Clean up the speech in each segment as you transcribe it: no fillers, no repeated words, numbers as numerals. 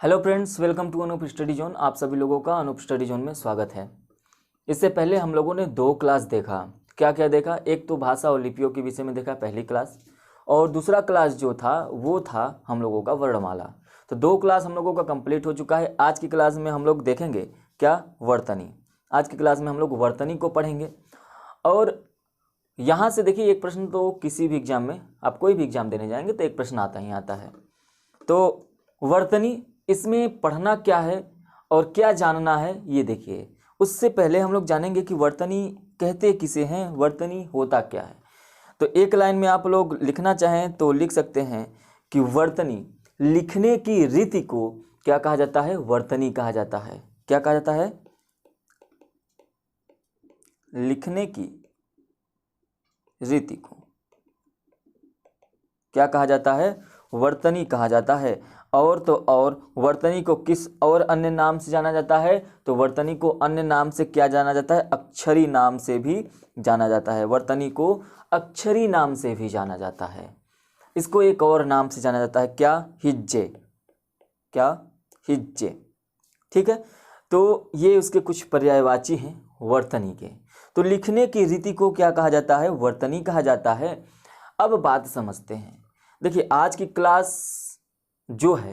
Hello friends, welcome to Anoop study zone. आप सभी लोगों का अनूप स्टडी जोन में स्वागत है। इससे पहले हम लोगों ने दो क्लास देखा। क्या क्या देखा? एक तो भाषा और लिपियों के विषय में देखा, पहली क्लास, और दूसरा क्लास जो था वो था हम लोगों का वर्णमाला। तो दो क्लास हम लोगों का कंप्लीट हो चुका है। आज की क्लास में हम लोग देखेंगे क्या? वर्तनी। आज की क्लास में हम लोग वर्तनी को पढ़ेंगे। और यहाँ से देखिए, एक प्रश्न तो किसी भी एग्जाम में, आप कोई भी एग्जाम देने जाएंगे तो एक प्रश्न आता ही आता है। तो वर्तनी, इसमें पढ़ना क्या है और क्या जानना है ये देखिए। उससे पहले हम लोग जानेंगे कि वर्तनी कहते किसे हैं, वर्तनी होता क्या है। तो एक लाइन में आप लोग लिखना चाहें तो लिख सकते हैं कि वर्तनी, लिखने की रीति को क्या कहा जाता है? वर्तनी कहा जाता है। क्या कहा जाता है? लिखने की रीति को क्या कहा जाता है? वर्तनी कहा जाता है। और तो और वर्तनी को किस और अन्य नाम से जाना जाता है? तो वर्तनी को अन्य नाम से क्या जाना जाता है? अक्षरी नाम से भी जाना जाता है। वर्तनी को अक्षरी नाम से भी जाना जाता है। इसको एक और नाम से जाना जाता है, क्या? हिज्जे। क्या? हिज्जे। ठीक है। तो ये उसके कुछ पर्यायवाची हैं वर्तनी के। तो लिखने की रीति को क्या कहा जाता है? वर्तनी कहा जाता है। अब बात समझते हैं। देखिए, आज की क्लास जो है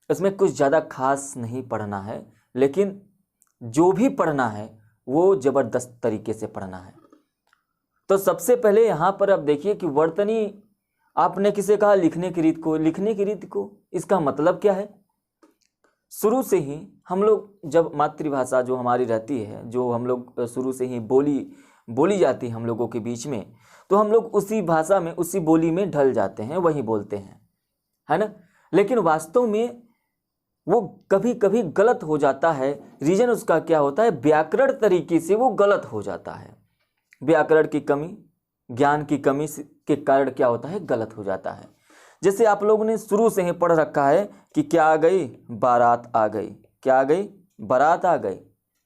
इसमें कुछ ज़्यादा खास नहीं पढ़ना है, लेकिन जो भी पढ़ना है वो ज़बरदस्त तरीके से पढ़ना है। तो सबसे पहले यहाँ पर अब देखिए कि वर्तनी, आपने किसे कहा? लिखने की रीत को। लिखने की रीत को, इसका मतलब क्या है? शुरू से ही हम लोग, जब मातृभाषा जो हमारी रहती है, जो हम लोग शुरू से ही बोली जाती है हम लोगों के बीच में, तो हम लोग उसी भाषा में, उसी बोली में ढल जाते हैं, वही बोलते हैं, है ना। लेकिन वास्तव में वो कभी कभी गलत हो जाता है। रीजन उसका क्या होता है? व्याकरण तरीके से वो गलत हो जाता है। व्याकरण की कमी, ज्ञान की कमी के कारण क्या होता है? गलत हो जाता है। जैसे आप लोगों ने शुरू से ही पढ़ रखा है कि क्या आ गई? बारात आ गई। क्या आ गई? बारात आ गई।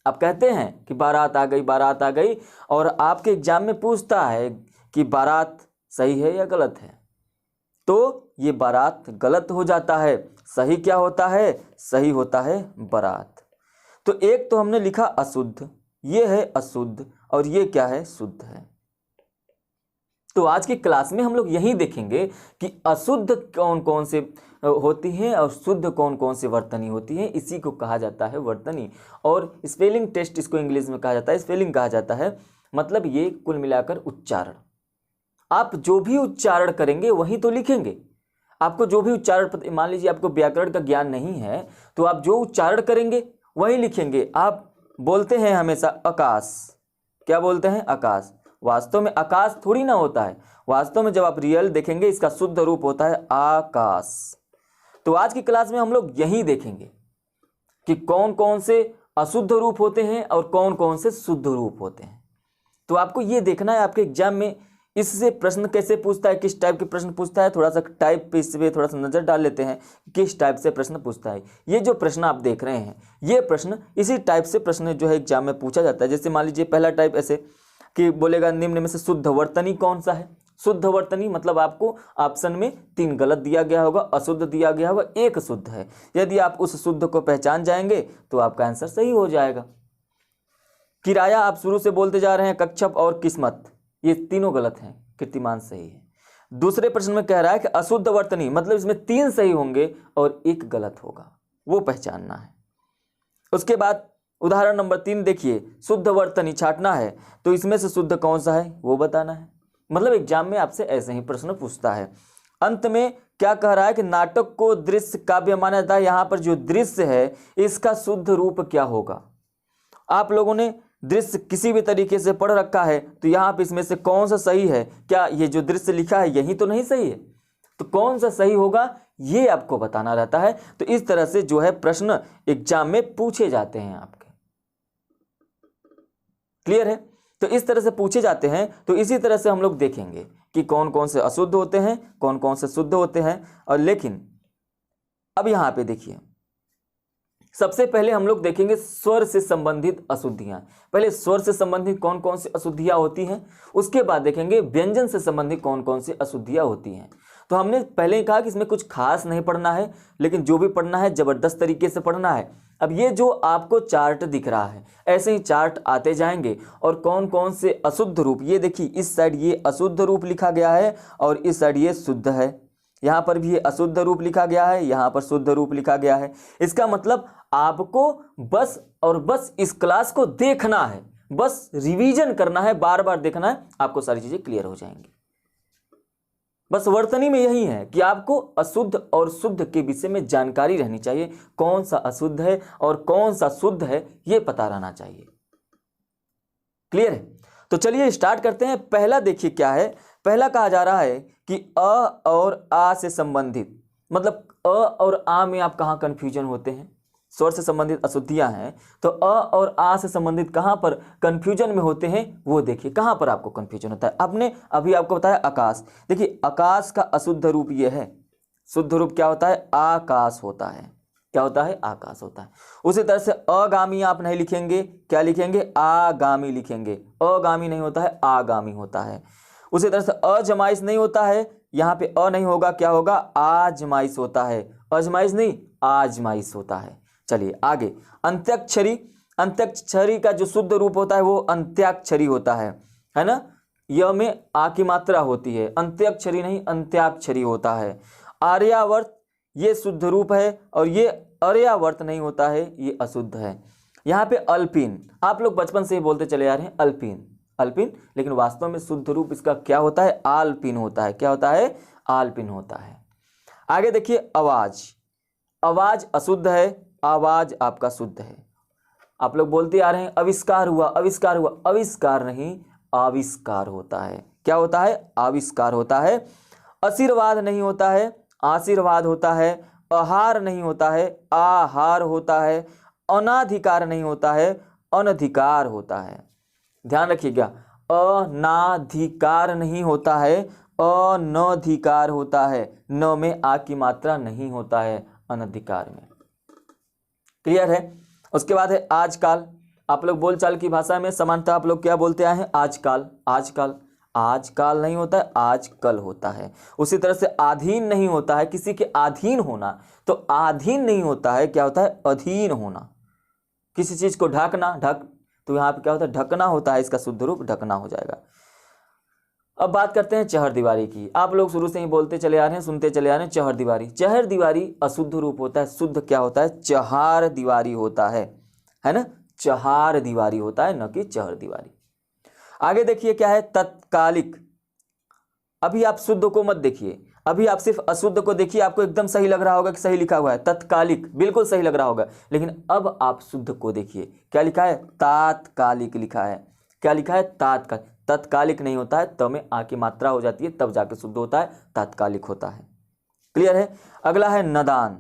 आप कहते हैं कि बारात आ गई, बारात आ गई, और आपके एग्जाम में पूछता है कि बारात सही है या गलत है, तो ये बारात गलत हो जाता है। सही क्या होता है? सही होता है बारात। तो एक तो हमने लिखा अशुद्ध, ये है अशुद्ध, और ये क्या है? शुद्ध है। तो आज की क्लास में हम लोग यही देखेंगे कि अशुद्ध कौन कौन से होती हैं और शुद्ध कौन कौन से वर्तनी होती हैं। इसी को कहा जाता है वर्तनी। और स्पेलिंग टेस्ट इसको इंग्लिश में कहा जाता है, स्पेलिंग कहा जाता है। मतलब ये कुल मिलाकर उच्चारण, आप जो भी उच्चारण करेंगे वही तो लिखेंगे। आपको जो भी उच्चारण, मान लीजिए आपको व्याकरण का ज्ञान नहीं है, तो आप जो उच्चारण करेंगे वही लिखेंगे। आप बोलते हैं हमेशा आकाश, क्या बोलते हैं? आकाश। वास्तव में आकाश थोड़ी ना होता है। वास्तव में जब आप रियल देखेंगे, इसका शुद्ध रूप होता है आकाश। तो आज की क्लास में हम लोग यही देखेंगे कि कौन कौन से अशुद्ध रूप होते हैं और कौन कौन से शुद्ध रूप होते हैं। तो आपको ये देखना है आपके एग्जाम में इससे प्रश्न कैसे पूछता है, किस टाइप के प्रश्न पूछता है। थोड़ा सा टाइप पे, इस पे थोड़ा सा नजर डाल लेते हैं, किस टाइप से प्रश्न पूछता है। ये जो प्रश्न आप देख रहे हैं, ये प्रश्न इसी टाइप से प्रश्न जो है एग्जाम में पूछा जाता है। जैसे मान लीजिए पहला टाइप ऐसे कि बोलेगा निम्न में से शुद्ध वर्तनी कौन सा है। शुद्ध वर्तनी मतलब आपको ऑप्शन में 3 गलत दिया गया होगा, अशुद्ध दिया गया होगा, एक शुद्ध है। यदि आप उस शुद्ध को पहचान जाएंगे तो आपका आंसर सही हो जाएगा। किराया आप शुरू से बोलते जा रहे हैं, कक्षप और किस्मत, ये तीनों गलत हैं, कीर्तिमान सही है। दूसरे प्रश्न में कह रहा है कि अशुद्ध वर्तनी मतलब इसमें 3 सही होंगे और एक गलत होगा, वो पहचानना है। उसके बाद उदाहरण नंबर 3 देखिए, शुद्ध वर्तनी छांटना है, तो इसमें से शुद्ध कौन सा है वो बताना है। मतलब एग्जाम में आपसे ऐसे ही प्रश्न पूछता है। अंत में क्या कह रहा है कि नाटक को दृश्य काव्य माना जाता है। यहां पर जो दृश्य है इसका शुद्ध रूप क्या होगा? आप लोगों ने दृश्य किसी भी तरीके से पढ़ रखा है, तो यहाँ पे इसमें से कौन सा सही है? क्या ये जो दृश्य लिखा है यही तो नहीं सही है? तो कौन सा सही होगा ये आपको बताना रहता है। तो इस तरह से जो है प्रश्न एग्जाम में पूछे जाते हैं आपके। क्लियर है? तो इस तरह से पूछे जाते हैं। तो इसी तरह से हम लोग देखेंगे कि कौन कौन से अशुद्ध होते हैं, कौन कौन से शुद्ध होते हैं। और लेकिन अब यहाँ पे देखिए, सबसे पहले हम लोग देखेंगे स्वर से संबंधित अशुद्धियां। पहले स्वर से संबंधित कौन कौन सी अशुद्धियां होती हैं, उसके बाद देखेंगे व्यंजन से संबंधित कौन कौन सी अशुद्धियां होती हैं। तो हमने पहले ही कहा कि इसमें कुछ खास नहीं पढ़ना है, लेकिन जो भी पढ़ना है ज़बरदस्त तरीके से पढ़ना है। अब ये जो आपको चार्ट दिख रहा है, ऐसे ही चार्ट आते जाएंगे और कौन कौन से अशुद्ध रूप, ये देखिए इस साइड ये अशुद्ध रूप लिखा गया है और इस साइड ये शुद्ध है। यहाँ पर भी ये अशुद्ध रूप लिखा गया है, यहाँ पर शुद्ध रूप लिखा गया है। इसका मतलब आपको बस और बस इस क्लास को देखना है, बस रिवीजन करना है, बार बार देखना है, आपको सारी चीज़ें क्लियर हो जाएंगी। बस वर्तनी में यही है कि आपको अशुद्ध और शुद्ध के विषय में जानकारी रहनी चाहिए, कौन सा अशुद्ध है और कौन सा शुद्ध है ये पता रहना चाहिए। क्लियर है? तो चलिए स्टार्ट करते हैं। पहला देखिए क्या है, पहला कहा जा रहा है कि अ और आ से संबंधित, मतलब अ और आ में आप कहाँ कंफ्यूजन होते हैं, स्वर से संबंधित अशुद्धियां हैं, तो अ और आ से संबंधित कहाँ पर कंफ्यूजन में होते हैं वो देखिए, कहाँ पर आपको कंफ्यूजन होता है। आपने अभी आपको बताया आकाश, देखिए आकाश का अशुद्ध रूप ये है, शुद्ध रूप क्या होता है, आकाश होता है। क्या होता है, आकाश होता है। उसी तरह से अगामी आप नहीं लिखेंगे, क्या लिखेंगे, आगामी लिखेंगे। अगामी नहीं होता है, आगामी होता है। उसी तरह से अजमाइश नहीं होता है, यहाँ पे अ नहीं होगा, क्या होगा, आजमाइश होता है। अजमाइश नहीं, आजमाइश होता है। चलिए आगे, अंत्याक्षरी, अंत्याक्षरी का जो शुद्ध रूप होता है वो अंत्याक्षरी होता है ना। य में आ की मात्रा होती है, अंत्याक्षरी नहीं अंत्याक्षरी होता है। आर्यावर्त ये शुद्ध रूप है और ये आर्यावर्त नहीं होता है, ये अशुद्ध है। यहाँ पे अल्पिन, आप लोग बचपन से ही बोलते चले आ रहे हैं अल्पिन अल्पिन, लेकिन वास्तव में शुद्ध रूप इसका क्या होता है, आल्पिन होता है। क्या होता है, आल्पिन होता है। आगे देखिए आवाज, आवाज अशुद्ध है, आवाज आपका शुद्ध है। आप लोग बोलते आ रहे हैं आविष्कार हुआ, आविष्कार हुआ, आविष्कार नहीं आविष्कार होता है। क्या होता है, आविष्कार होता है। आशीर्वाद नहीं होता है, आशीर्वाद होता है। आहार नहीं होता है, आहार होता है। अनाधिकार नहीं होता है, अनधिकार होता है। ध्यान रखिएगा, अनाधिकार नहीं होता है, अनधिकार होता है। न में आ की मात्रा नहीं होता है अनधिकार में। क्लियर है? उसके बाद है आजकाल, आप लोग बोलचाल की भाषा में सामान्यतः आप लोग क्या बोलते आए हैं, आजकाल। आजकाल, आजकाल नहीं होता है, आजकल होता है। उसी तरह से अधीन नहीं होता है, किसी के अधीन होना, तो अधीन नहीं होता है, क्या होता है, अधीन होना। किसी चीज को ढकना, ढक, तो यहाँ पे क्या होता है, ढकना होता है, इसका शुद्ध रूप ढकना हो जाएगा। अब बात करते हैं चहर दीवारी की। आप लोग शुरू से ही बोलते चले आ रहे हैं, सुनते चले आ रहे हैं, चहर दीवारी। चहर दीवारी अशुद्ध रूप होता है, शुद्ध क्या होता है, चहार दीवारी होता है ना, चहार दीवारी होता है, न कि चहर दीवारी। आगे देखिए क्या है, तत्कालिक। अभी आप शुद्ध को मत देखिए, अभी आप सिर्फ अशुद्ध को देखिए, आपको एकदम सही लग रहा होगा कि सही लिखा हुआ है, तत्कालिक, बिल्कुल सही लग रहा होगा। लेकिन अब आप शुद्ध को देखिए, क्या लिखा है, तात्कालिक लिखा है। क्या लिखा है, तात्कालिक। तत्कालिक नहीं होता है, त में आ की मात्रा हो जाती है, तब जाके शुद्ध होता है, तात्कालिक होता है। क्लियर है? अगला है नदान।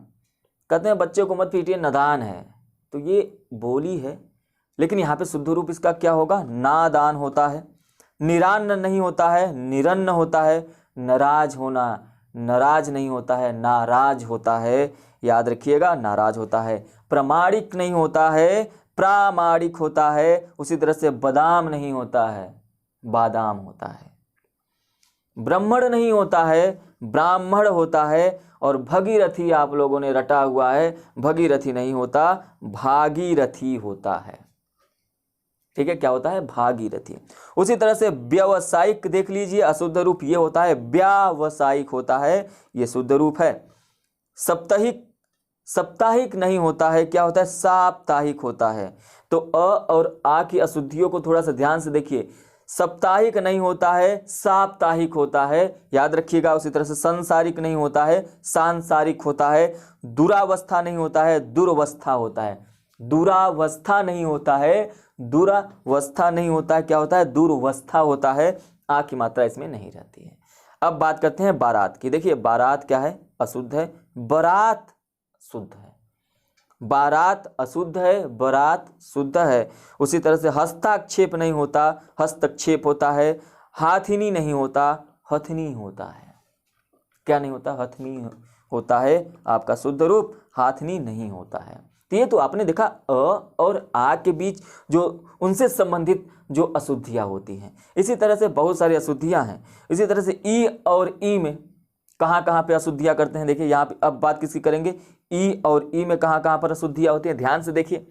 कहते हैं बच्चे को मत पीटिए, नदान है, तो ये बोली है, लेकिन यहाँ पे शुद्ध रूप इसका क्या होगा, नादान होता है। निरान्न नहीं होता है, निरन्न होता है। नाराज होना, नाराज नहीं होता है, नाराज होता है। याद रखिएगा, नाराज होता है। प्रामाणिक नहीं होता है, प्रामाणिक होता है। उसी तरह से बादाम नहीं होता है, बादाम होता है। ब्राह्मण नहीं होता है, ब्राह्मण होता है। और भगीरथी आप लोगों ने रटा हुआ है, भगीरथी नहीं होता, भागीरथी होता है। ठीक है, क्या होता है, भागीरथी। उसी तरह से व्यावसायिक देख लीजिए, अशुद्ध रूप ये होता है, व्यावसायिक होता है, ये शुद्ध रूप है। साप्ताहिक, साप्ताहिक नहीं होता है, क्या होता है, साप्ताहिक होता है। तो अ और आ की अशुद्धियों को थोड़ा सा ध्यान से देखिए, साप्ताहिक नहीं होता है, साप्ताहिक होता है, याद रखिएगा। उसी तरह से संसारिक नहीं होता है, सांसारिक होता है। दुरावस्था नहीं होता है, दुर्वस्था होता है। दुरावस्था नहीं होता है, दुरावस्था नहीं होता है, क्या होता है, दुर्वस्था होता है। आ की मात्रा इसमें नहीं रहती है। अब बात करते हैं बारात की। देखिए बारात क्या है, अशुद्ध है, बारात शुद्ध है। बारात अशुद्ध है, बारात शुद्ध है। उसी तरह से हस्ताक्षेप नहीं होता, हस्तक्षेप होता है। हाथिनी नहीं होता, हथनी होता है। क्या नहीं होता, हथनी होता है। आपका शुद्ध रूप हाथनी नहीं होता है। तो ये तो आपने देखा अ और आ के बीच जो उनसे संबंधित जो अशुद्धियां होती हैं। इसी तरह से बहुत सारी अशुद्धियां हैं। इसी तरह से ई और ई में कहाँ कहाँ पे अशुद्धियाँ करते हैं। देखिए यहाँ पे अब बात किसकी करेंगे, ई और ई में कहाँ कहाँ पर अशुद्धियाँ होती हैं। ध्यान से देखिए,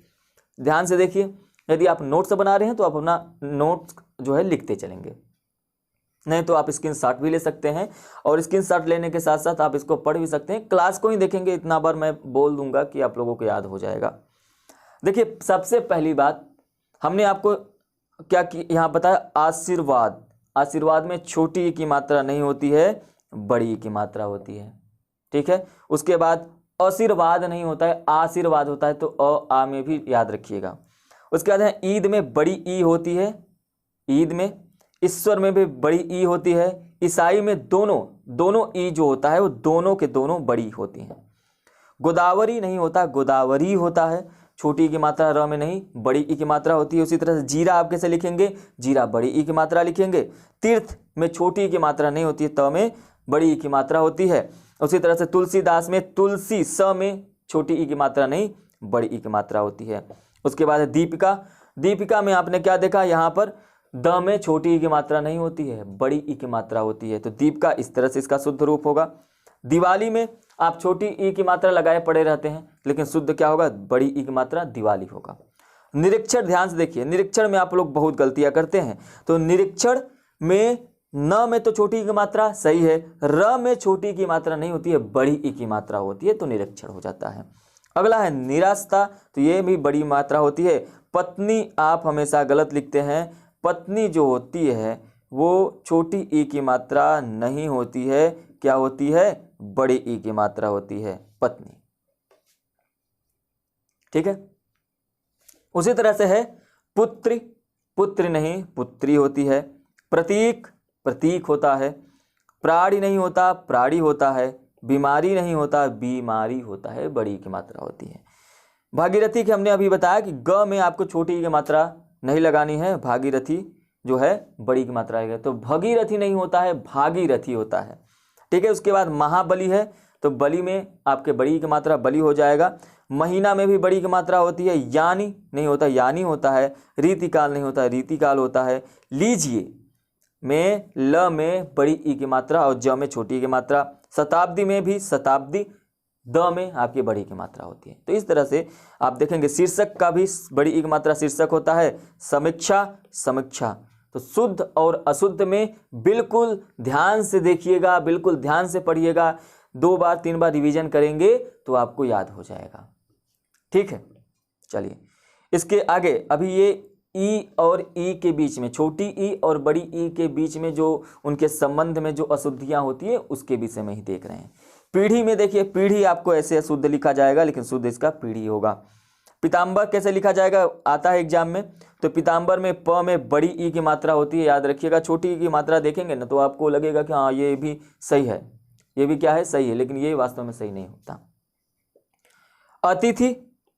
ध्यान से देखिए। यदि आप नोट्स बना रहे हैं तो आप अपना नोट्स जो है लिखते चलेंगे, नहीं तो आप स्क्रीनशॉट भी ले सकते हैं, और स्क्रीनशॉट लेने के साथ साथ आप इसको पढ़ भी सकते हैं। क्लास को ही देखेंगे, इतना बार मैं बोल दूंगा कि आप लोगों को याद हो जाएगा। देखिए सबसे पहली बात हमने आपको क्या की यहाँ बताया, आशीर्वाद। आशीर्वाद में छोटी ई की मात्रा नहीं होती है, बड़ी ई की मात्रा होती है, ठीक है। उसके बाद आशीर्वाद नहीं होता है, आशीर्वाद होता है, तो अ आ में भी याद रखिएगा। उसके बाद है ईद में बड़ी ई होती है, ईद में। ईश्वर में भी बड़ी ई होती है। ईसाई में दोनों ई जो होता है वो दोनों के दोनों बड़ी होती हैं। गोदावरी नहीं होता, गोदावरी होता है। छोटी ई की मात्रा र में नहीं, बड़ी ई की मात्रा होती है। उसी तरह से जीरा आप कैसे लिखेंगे, जीरा बड़ी ई की मात्रा लिखेंगे। तीर्थ में छोटी ई की मात्रा नहीं होती है, त में बड़ी ई की मात्रा होती है। उसी तरह से तुलसीदास में तुलसी स में छोटी ई की मात्रा नहीं, बड़ी ई की मात्रा होती है। उसके बाद है दीपिका। दीपिका में आपने क्या देखा, यहाँ पर द में छोटी ई की मात्रा नहीं होती है, बड़ी ई की मात्रा होती है, तो दीपिका इस तरह से इसका शुद्ध रूप होगा। दिवाली में आप छोटी ई की मात्रा लगाए पड़े रहते हैं, लेकिन शुद्ध क्या होगा, बड़ी ई की मात्रा दिवाली होगा। निरीक्षण, ध्यान से देखिए, निरीक्षण में आप लोग बहुत गलतियां करते हैं। तो निरीक्षण में न में तो छोटी ई की मात्रा सही है, र में छोटी ई की मात्रा नहीं होती है, बड़ी ई की मात्रा होती है, तो निरीक्षण हो जाता है। अगला है निरास्ता, तो ये भी बड़ी मात्रा होती है। पत्नी आप हमेशा गलत लिखते हैं, पत्नी जो होती है वो छोटी ई की मात्रा नहीं होती है, क्या होती है, बड़ी ई की मात्रा होती है, पत्नी, ठीक है। उसी तरह से है पुत्री, पुत्र नहीं, पुत्री होती है। प्रतीक, प्रतीक होता है। प्राणी नहीं होता, प्राणी होता है। बीमारी नहीं होता, बीमारी होता है, बड़ी की मात्रा होती है। भागीरथी के हमने अभी बताया कि ग में आपको छोटी की मात्रा नहीं लगानी है, भागीरथी जो है बड़ी की मात्रा आएगा, तो भगीरथी नहीं होता है, भागीरथी होता है, ठीक है। उसके बाद महाबली है, तो बली में आपके बड़ी की मात्रा बली हो जाएगा। महीना में भी बड़ी की मात्रा होती है, यानी नहीं होता, यानी होता है। रीतिकाल नहीं होता, रीतिकाल होता है। लीजिए में ल में बड़ी ई की मात्रा और ज में छोटी ई की मात्रा। शताब्दी में भी शताब्दी, द में आपकी बड़ी की मात्रा होती है। तो इस तरह से आप देखेंगे शीर्षक का भी बड़ी ई की मात्रा शीर्षक होता है। समीक्षा, समीक्षा। तो शुद्ध और अशुद्ध में बिल्कुल ध्यान से देखिएगा, बिल्कुल ध्यान से पढ़िएगा, 2 बार 3 बार रिवीजन करेंगे तो आपको याद हो जाएगा, ठीक है। चलिए इसके आगे, अभी ये ई और ई के बीच में, छोटी ई और बड़ी ई के बीच में जो उनके संबंध में जो अशुद्धियां होती है उसके विषय में ही देख रहे हैं। पीढ़ी में देखिए, पीढ़ी आपको ऐसे अशुद्ध लिखा जाएगा, लेकिन शुद्ध इसका पीढ़ी होगा। पीताम्बर कैसे लिखा जाएगा, आता है एग्जाम में, तो पीताम्बर में प में बड़ी ई की मात्रा होती है, याद रखिएगा। छोटी ई की मात्रा देखेंगे ना तो आपको लगेगा कि हाँ ये भी सही है, ये भी क्या है, सही है, लेकिन ये वास्तव में सही नहीं होता। अतिथि,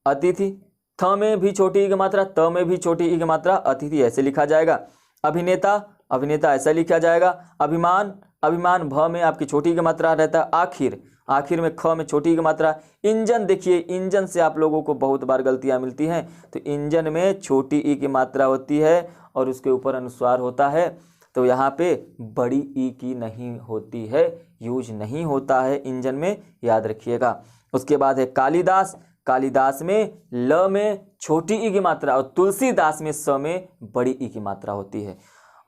अतिथि, थ में भी छोटी ई की मात्रा, त में भी छोटी ई की मात्रा, अतिथि ऐसे लिखा जाएगा। अभिनेता, अभिनेता ऐसा लिखा जाएगा। अभिमान, अभिमान भ में आपकी छोटी की मात्रा रहता है। आखिर, आखिर में ख में छोटी की मात्रा। इंजन, देखिए इंजन से आप लोगों को बहुत बार गलतियां मिलती हैं, तो इंजन में छोटी ई की मात्रा होती है और उसके ऊपर अनुस्वार होता है, तो यहाँ पे बड़ी ई की नहीं होती है, यूज नहीं होता है इंजन में, याद रखिएगा। उसके बाद है कालिदास, कालिदास में ल में छोटी ई की मात्रा और तुलसीदास में स में बड़ी ई की मात्रा होती है।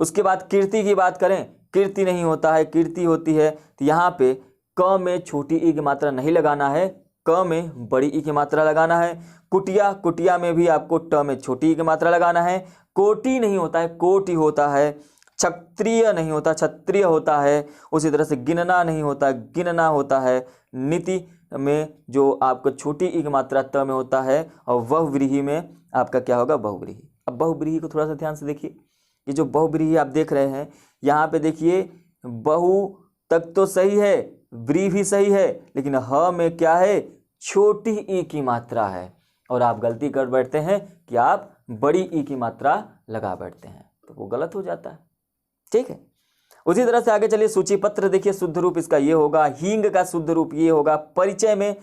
उसके बाद कीर्ति की बात करें, कीर्ति नहीं होता है, कीर्ति होती है, तो यहाँ पे क में छोटी ई की मात्रा नहीं लगाना है, क में बड़ी ई की मात्रा लगाना है। कुटिया, कुटिया में भी आपको ट में छोटी ई की मात्रा लगाना है। कोटि नहीं होता है, कोटि होता है। क्षत्रिय नहीं होता, क्षत्रिय होता है। उसी तरह से गिनना नहीं होता, गिनना होता है। नीति में जो आपको छोटी ई की मात्रा त में होता है, और बहुव्रीहि में आपका क्या होगा, बहुव्रीहि। अब बहुव्रीहि को थोड़ा सा ध्यान से देखिए, ये जो बहुव्रीहि आप देख रहे हैं यहाँ पे देखिए, बहु तक तो सही है, व्री भी सही है, लेकिन ह में क्या है, छोटी ई की मात्रा है, और आप गलती कर बैठते हैं कि आप बड़ी ई की मात्रा लगा बैठते हैं, तो वो गलत हो जाता है, ठीक है। उसी तरह से आगे चलिए, सूची पत्र देखिए, शुद्ध रूप इसका ये होगा। हींग का शुद्ध रूप ये होगा। परिचय में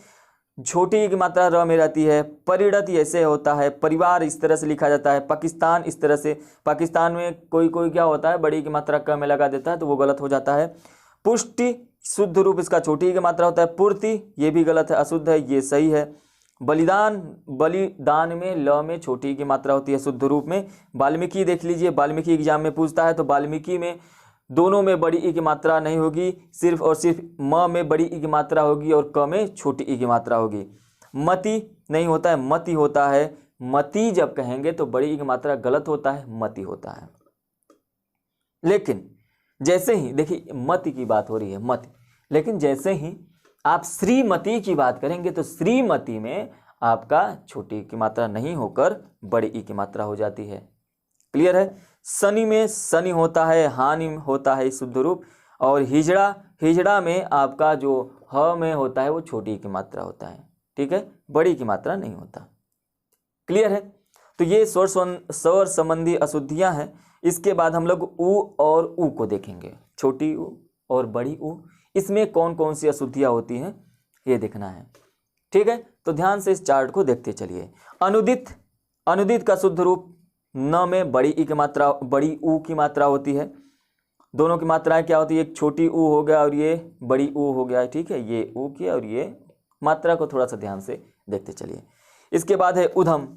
छोटी ई की मात्रा र में रहती है। परिणत ऐसे होता है। परिवार इस तरह से लिखा जाता है। पाकिस्तान इस तरह से, पाकिस्तान में कोई कोई क्या होता है, बड़ी की मात्रा क में लगा देता है, तो वो गलत हो जाता है। पुष्टि शुद्ध रूप इसका छोटी ई की मात्रा होता है। पूर्ति ये भी गलत है, अशुद्ध है, ये सही है। बलिदान, बलिदान में ल में छोटी ई की मात्रा होती है शुद्ध रूप में। वाल्मीकि देख लीजिए, वाल्मीकि एग्जाम में पूछता है तो वाल्मीकि में दोनों में बड़ी ई की मात्रा नहीं होगी, सिर्फ और सिर्फ म में बड़ी ई की मात्रा होगी और क में छोटी ई की मात्रा होगी। मति नहीं होता है, मति होता है। मति जब कहेंगे तो बड़ी ई की मात्रा गलत होता है, मति होता है। लेकिन जैसे ही देखिए मति की बात हो रही है, मति, लेकिन जैसे ही आप श्रीमती की बात करेंगे तो श्रीमती में आपका छोटी ई की मात्रा नहीं होकर बड़ी ई की मात्रा हो जाती है। क्लियर है। शनि में शनि होता है, हानि होता है शुद्ध रूप। और हिजड़ा, हिजड़ा में आपका जो ह में होता है वो छोटी ई की मात्रा होता है, ठीक है, बड़ी की मात्रा नहीं होता। क्लियर है। तो ये स्वर संबंधी अशुद्धियां हैं। इसके बाद हम लोग उ और उ को देखेंगे, छोटी उ और बड़ी उ, इसमें कौन कौन सी अशुद्धियां होती हैं ये देखना है, ठीक है। तो ध्यान से इस चार्ट को देखते चलिए। अनुदित, अनुदित का शुद्ध रूप न में बड़ी ई की मात्रा, बड़ी उ की मात्रा होती है। दोनों की मात्राएं क्या होती है, एक छोटी उ हो गया और ये बड़ी उ हो गया, ठीक है, ये उ की और ये मात्रा को थोड़ा सा ध्यान से देखते चलिए। इसके बाद है उधम,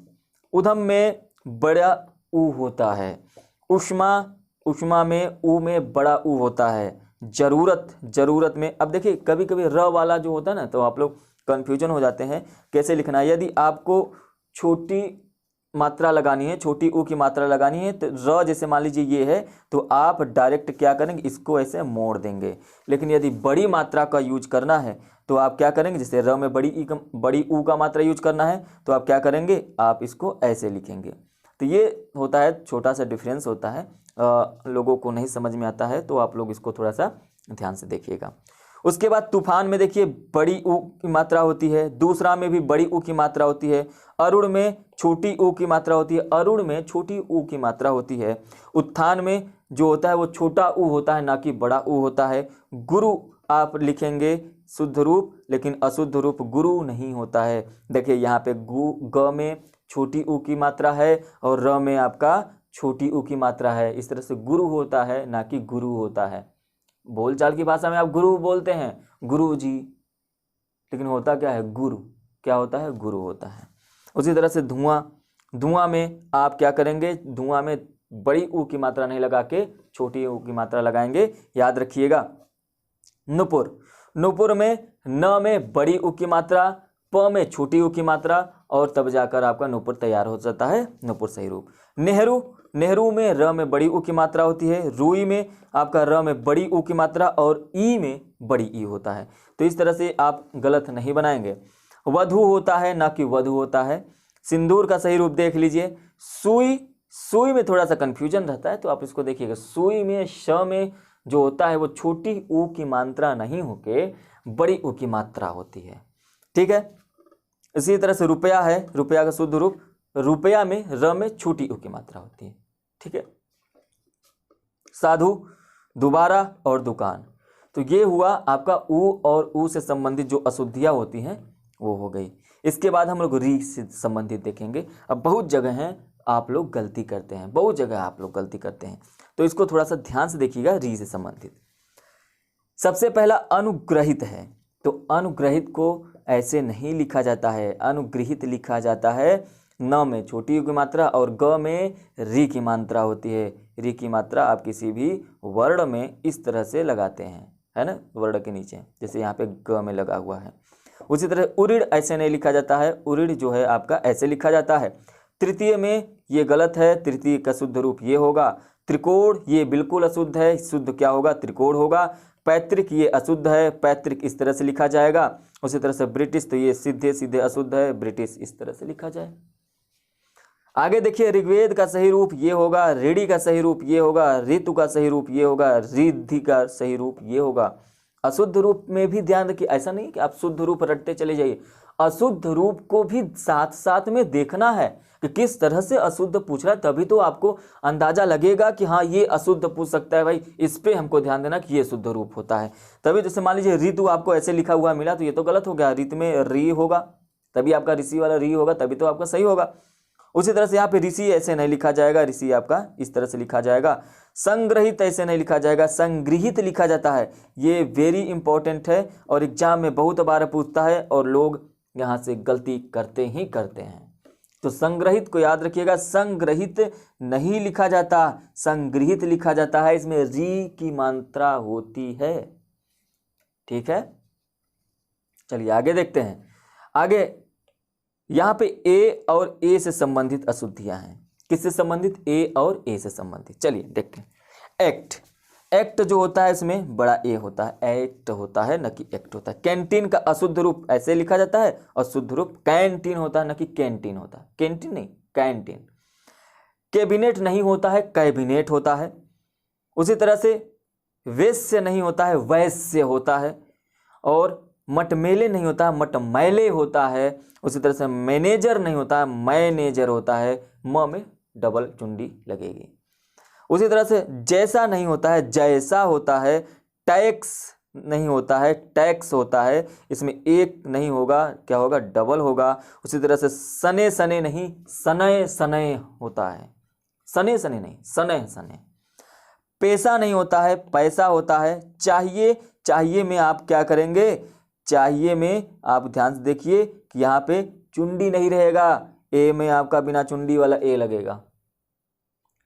उधम में बड़ा उ होता है। उष्मा, उष्मा में उ में बड़ा उ होता है। जरूरत, जरूरत में अब देखिए कभी कभी र वाला जो होता है ना तो आप लोग कन्फ्यूजन हो जाते हैं कैसे लिखना है। यदि आपको छोटी मात्रा लगानी है, छोटी उ की मात्रा लगानी है तो र जैसे मान लीजिए ये है तो आप डायरेक्ट क्या करेंगे, इसको ऐसे मोड़ देंगे। लेकिन यदि बड़ी मात्रा का यूज करना है तो आप क्या करेंगे, जैसे र में बड़ी उ का मात्रा यूज करना है तो आप क्या करेंगे, आप इसको ऐसे लिखेंगे। तो ये होता है, छोटा सा डिफरेंस होता है, लोगों को नहीं समझ में आता है तो आप लोग इसको थोड़ा सा ध्यान से देखिएगा। उसके बाद तूफान में देखिए बड़ी उ की मात्रा होती है। दूसरा में भी बड़ी उ की मात्रा होती है। अरुण में छोटी उ की मात्रा होती है, अरुण में छोटी उ की मात्रा होती है। उत्थान में जो होता है वो छोटा उ होता है, ना कि बड़ा उ होता है। गुरु आप लिखेंगे शुद्ध रूप, लेकिन अशुद्ध रूप गुरु नहीं होता है। देखिए यहाँ पे ग में छोटी उ की मात्रा है और र में आपका छोटी उ की मात्रा है। इस तरह से गुरु होता है, ना कि गुरु होता है। बोलचाल की भाषा में आप गुरु बोलते हैं, गुरु जी, लेकिन होता क्या है, गुरु, क्या होता है, गुरु होता है। उसी तरह से धुआं, धुआं में आप क्या करेंगे, धुआं में बड़ी उ की मात्रा नहीं लगा के छोटी उ की मात्रा लगाएंगे, याद रखिएगा। नुपुर, नुपुर में न में बड़ी उ की मात्रा, प में छोटी उ की मात्रा और तब जाकर आपका नुपुर तैयार हो जाता है, नुपुर सही रूप। नेहरू, नेहरू में र में बड़ी उ की मात्रा होती है। रुई में आपका र में बड़ी उ की मात्रा और ई में बड़ी ई होता है। तो इस तरह से आप गलत नहीं बनाएंगे। वधु होता है, ना कि वधु होता है। सिंदूर का सही रूप देख लीजिए। सुई, सुई में थोड़ा सा कंफ्यूजन रहता है तो आप इसको देखिएगा। सुई में श में जो होता है वो छोटी उ की मात्रा नहीं होके बड़ी उ की मात्रा होती है, ठीक है। इसी तरह से रुपया है, रुपया का शुद्ध रूप, रुपया में र में छोटी उ की मात्रा होती है, ठीक है। साधु, दोबारा और दुकान, तो ये हुआ आपका उ और उ से संबंधित जो अशुद्धियां होती हैं वो हो गई। इसके बाद हम लोग री से संबंधित देखेंगे। अब बहुत जगह हैं आप लोग गलती करते हैं, बहुत जगह आप लोग गलती करते हैं, तो इसको थोड़ा सा ध्यान से देखिएगा। री से संबंधित सबसे पहला अनुग्रहित है, तो अनुग्रहित को ऐसे नहीं लिखा जाता है, अनुग्रहित लिखा जाता है। न में छोटी उ की मात्रा और ग में री की मात्रा होती है। री की मात्रा आप किसी भी वर्ण में इस तरह से लगाते हैं, है ना, वर्ण के नीचे, जैसे यहाँ पे ग में लगा हुआ है। उसी तरह उरिड़ ऐसे नहीं लिखा जाता है, उरिड़ जो है आपका ऐसे लिखा जाता है। तृतीय में ये गलत है, तृतीय का शुद्ध रूप ये होगा। त्रिकोण ये बिल्कुल अशुद्ध है, शुद्ध क्या होगा, त्रिकोण होगा। पैतृक ये अशुद्ध है, पैतृक इस तरह से लिखा जाएगा। उसी तरह से ब्रिटिश, तो ये सीधे सीधे अशुद्ध है, ब्रिटिश इस तरह से लिखा जाए। आगे देखिए, ऋग्वेद का सही रूप ये होगा, ऋणी का सही रूप ये होगा, ऋतु का सही रूप ये होगा, रिद्धि का सही रूप ये होगा। अशुद्ध रूप में भी ध्यान रखिए, ऐसा नहीं कि आप शुद्ध रूप रटते चले जाइए, अशुद्ध रूप को भी साथ साथ में देखना है कि किस तरह से अशुद्ध पूछ रहा है, तभी तो आपको अंदाजा लगेगा कि हाँ ये अशुद्ध पूछ सकता है भाई, इस पे हमको ध्यान देना कि ये शुद्ध रूप होता है। तभी जैसे मान लीजिए ऋतु आपको ऐसे लिखा हुआ मिला तो ये तो गलत हो गया, ऋतु में री होगा, तभी आपका ऋषि वाला री होगा, तभी तो आपका सही होगा। उसी तरह से यहाँ पे ऋषि ऐसे नहीं लिखा जाएगा, ऋषि आपका इस तरह से लिखा जाएगा। संग्रहित ऐसे नहीं लिखा जाएगा, संगृहित लिखा जाता है। ये वेरी इंपॉर्टेंट है और एग्जाम में बहुत बार पूछता है और लोग यहाँ से गलती करते ही करते हैं। तो संग्रहित को याद रखिएगा, संग्रहित नहीं लिखा जाता, संगृहित लिखा जाता है। इसमें री की मात्रा होती है। ठीक है, चलिए आगे देखते हैं। आगे यहाँ पे ए और ए से संबंधित अशुद्धियां हैं। किससे संबंधित? ए और ए से संबंधित। चलिए देखते हैं। एक्ट, एक्ट जो होता है इसमें बड़ा ए होता है, एक्ट होता है न कि एक्ट होता है। कैंटीन का अशुद्ध रूप ऐसे लिखा जाता है और शुद्ध रूप कैंटीन होता है न कि कैंटीन होता है। कैंटीन नहीं, कैंटीन। कैबिनेट नहीं होता है, कैबिनेट होता है। उसी तरह से वैश्य नहीं होता है, वैश्य होता है। और मटमेले नहीं होता है, मटमैले होता है। उसी तरह से मैनेजर नहीं होता है, मैनेजर होता है। म में डबल चुंडी लगेगी। उसी तरह से जैसा नहीं होता है, जैसा होता है। टैक्स नहीं होता है, टैक्स होता है। इसमें एक नहीं होगा, क्या होगा? डबल होगा। उसी तरह से सने सने नहीं, सनय सनय होता है। सने सने नहीं, सनय सने। पैसा नहीं होता है, पैसा होता है। चाहिए, चाहिए में आप क्या करेंगे? चाहिए में आप ध्यान से देखिए कि यहाँ पे चुंडी नहीं रहेगा। ए में आपका बिना चुंडी वाला ए लगेगा।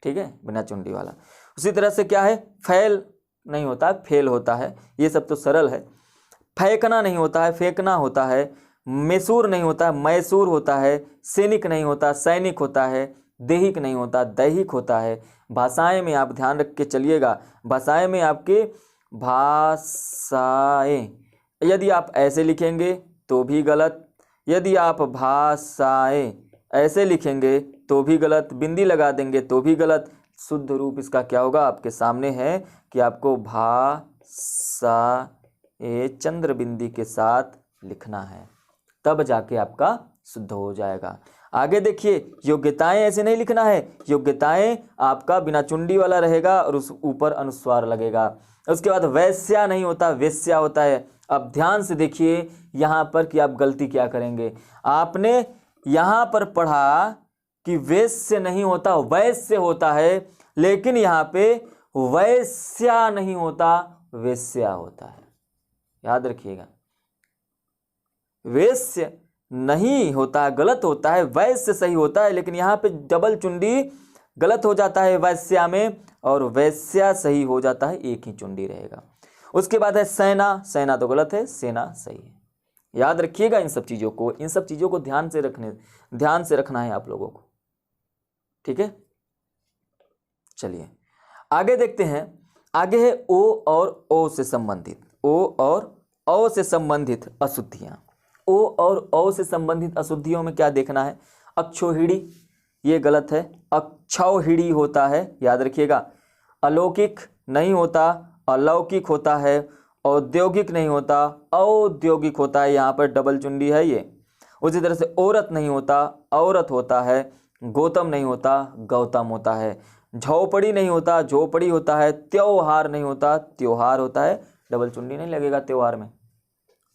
ठीक है, बिना चुंडी वाला। उसी तरह से क्या है? फैल नहीं होता है, फेल होता है। ये सब तो सरल है। फेंकना नहीं होता है, फेंकना होता है। मैसूर नहीं होता है, मैसूर होता है। सैनिक नहीं होता, सैनिक होता है। देहिक नहीं होता, दैहिक होता है। भाषाएं में आप ध्यान रख के चलिएगा। भाषाएं में आपके भाषाएं, यदि आप ऐसे लिखेंगे तो भी गलत, यदि आप भाषाएं ऐसे लिखेंगे तो भी गलत, बिंदी लगा देंगे तो भी गलत। शुद्ध रूप इसका क्या होगा? आपके सामने है कि आपको भाषाएं चंद्र बिंदी के साथ लिखना है, तब जाके आपका शुद्ध हो जाएगा। आगे देखिए, योग्यताएं ऐसे नहीं लिखना है। योग्यताएं आपका बिना चुंडी वाला रहेगा और उस ऊपर अनुस्वार लगेगा। उसके बाद वैश्या नहीं होता, वेश्या होता है। अब ध्यान से देखिए यहाँ पर कि आप गलती क्या करेंगे। आपने यहाँ पर पढ़ा कि वैश्य नहीं होता, वैश्य होता है, लेकिन यहाँ पे वैश्या नहीं होता, वेश्या होता है। याद रखिएगा, वैश्य नहीं होता, गलत होता है। वैश्य सही होता है, लेकिन यहाँ पे डबल चुंडी गलत हो जाता है वैश्या में, और वैश्या सही हो जाता है, एक ही चुंडी रहेगा। उसके बाद है सेना, सेना तो गलत है, सेना सही है। याद रखिएगा इन सब चीज़ों को, इन सब चीज़ों को ध्यान से रखना है आप लोगों को। ठीक है, चलिए आगे देखते हैं। आगे है ओ और ओ से संबंधित, ओ और ओ से संबंधित अशुद्धियाँ। ओ और ओ से संबंधित अशुद्धियों में क्या देखना है? अक्षोहिड़ी, ये गलत है, अक्षौहिड़ी होता है, याद रखिएगा। अलौकिक नहीं होता, अलौकिक होता है। औद्योगिक नहीं होता, औद्योगिक होता है, यहाँ पर डबल चुंडी है ये। उसी तरह से औरत नहीं होता, औरत होता है। गौतम नहीं होता, गौतम होता है। झोपड़ी नहीं होता, झोपड़ी होता है। त्योहार नहीं होता, त्योहार होता है, डबल चुंडी नहीं लगेगा त्योहार में।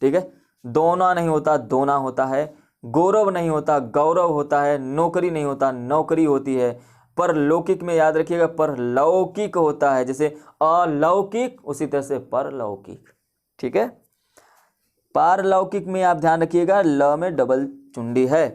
ठीक है, दोना नहीं होता, दोना होता है। गौरव नहीं होता, गौरव होता है। नौकरी नहीं होता, नौकरी होती है। परलौकिक में याद रखिएगा परलौकिक होता है, जैसे अलौकिक उसी तरह से परलौकिक। ठीक है, पारलौकिक में आप ध्यान रखिएगा ल में डबल चुंडी है।